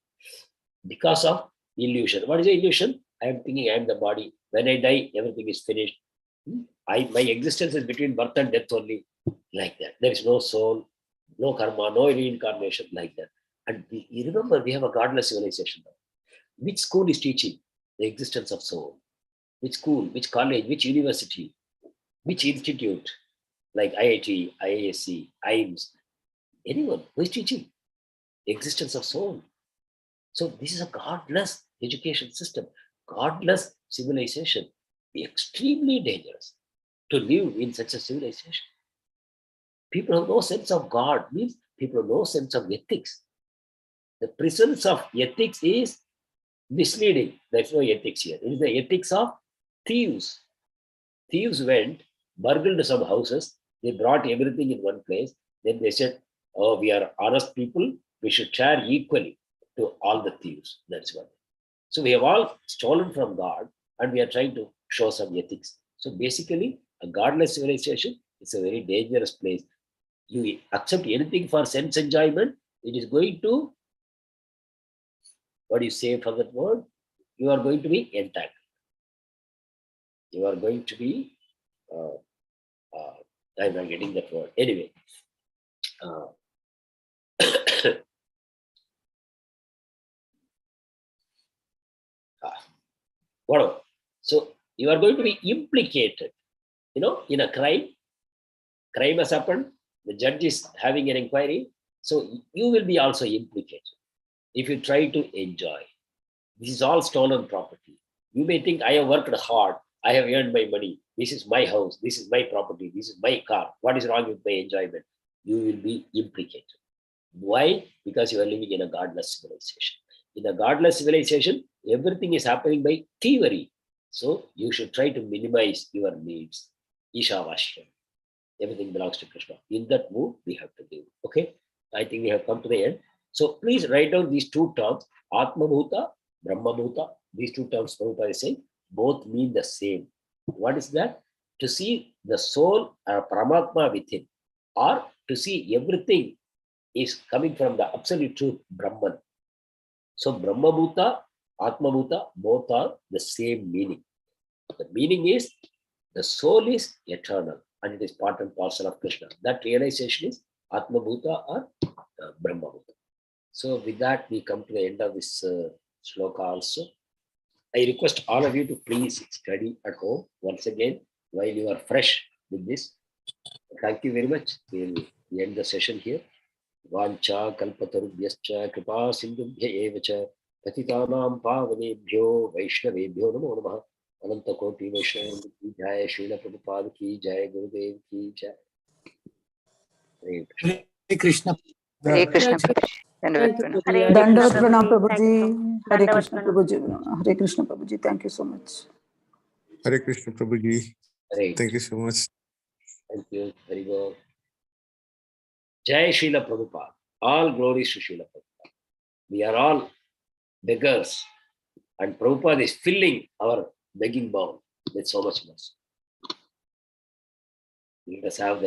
because of illusion. What is the illusion? I am thinking I am the body. When I die, everything is finished. My existence is between birth and death only. Like that. There is no soul, no karma, no reincarnation, like that. And you remember, we have a godless civilization now. Which school is teaching the existence of soul? Which school, which college, which university, which institute, like IIT, IISc, IIMS, anyone who is teaching the existence of soul? So this is a godless education system, godless civilization, extremely dangerous to live in such a civilization. People have no sense of God, means people have no sense of ethics. The presence of ethics is misleading. There's no ethics here. It is the ethics of thieves. Thieves went, burgled some houses, they brought everything in one place. Then they said, oh, we are honest people, we should share equally to all the thieves. That's what. So we have all stolen from God and we are trying to show some ethics. So basically, a godless civilization is a very dangerous place. You accept anything for sense enjoyment, it is going to, what do you say for that word? You are going to be entangled. You are going to be, I'm not getting that word. Anyway. Whatever. So you are going to be implicated, in a crime. Crime has happened. The judge is having an inquiry. So you will be also implicated if you try to enjoy. This is all stolen property. You may think, I have worked hard, I have earned my money, this is my house, this is my property, this is my car. What is wrong with my enjoyment? You will be implicated. Why? Because you are living in a godless civilization. In a godless civilization, everything is happening by thievery. So you should try to minimize your needs. Ishavashya. Everything belongs to Krishna. In that mood, we have to live. Okay? I think we have come to the end. So please write down these two terms, Atma Bhuta, Brahma Bhuta. These two terms, Prabhupada is saying, both mean the same. What is that? To see the soul or Paramatma within, or to see everything is coming from the absolute truth, Brahman. So Brahma Bhuta, Atma Bhuta, both are the same meaning. The meaning is the soul is eternal and it is part and parcel of Krishna. That realization is Atma Bhuta or Brahma Bhuta. So with that, we come to the end of this sloka also. I request all of you to please study at home once again while you are fresh with this. Thank you very much. We'll end the session here. Vancha kalpatarubhyascha kripa sindhubhya evacha patitanam pavanebhyo vaishnavebhyo namo namaha. Ananta Koti Vaishnava ki jai, Srila Prabhupada ki jai, Gurudev ki jai. Hare Krishna. Hare Krishna. Thank you, Prabhuji. Hare Dandavat Krishna. Pranam Thank you so Prabhuji. much. Hare Dandavat Krishna Pranam. Prabhuji. Hare Krishna Prabhuji. Thank you so much. Hare Krishna Prabhuji. Hare. Thank you so much. Thank you. Very well. Jai Srila Prabhupada. All glories to Srila Prabhupada. We are all beggars and Prabhupada is filling our begging bowl with so much mercy. Let us have the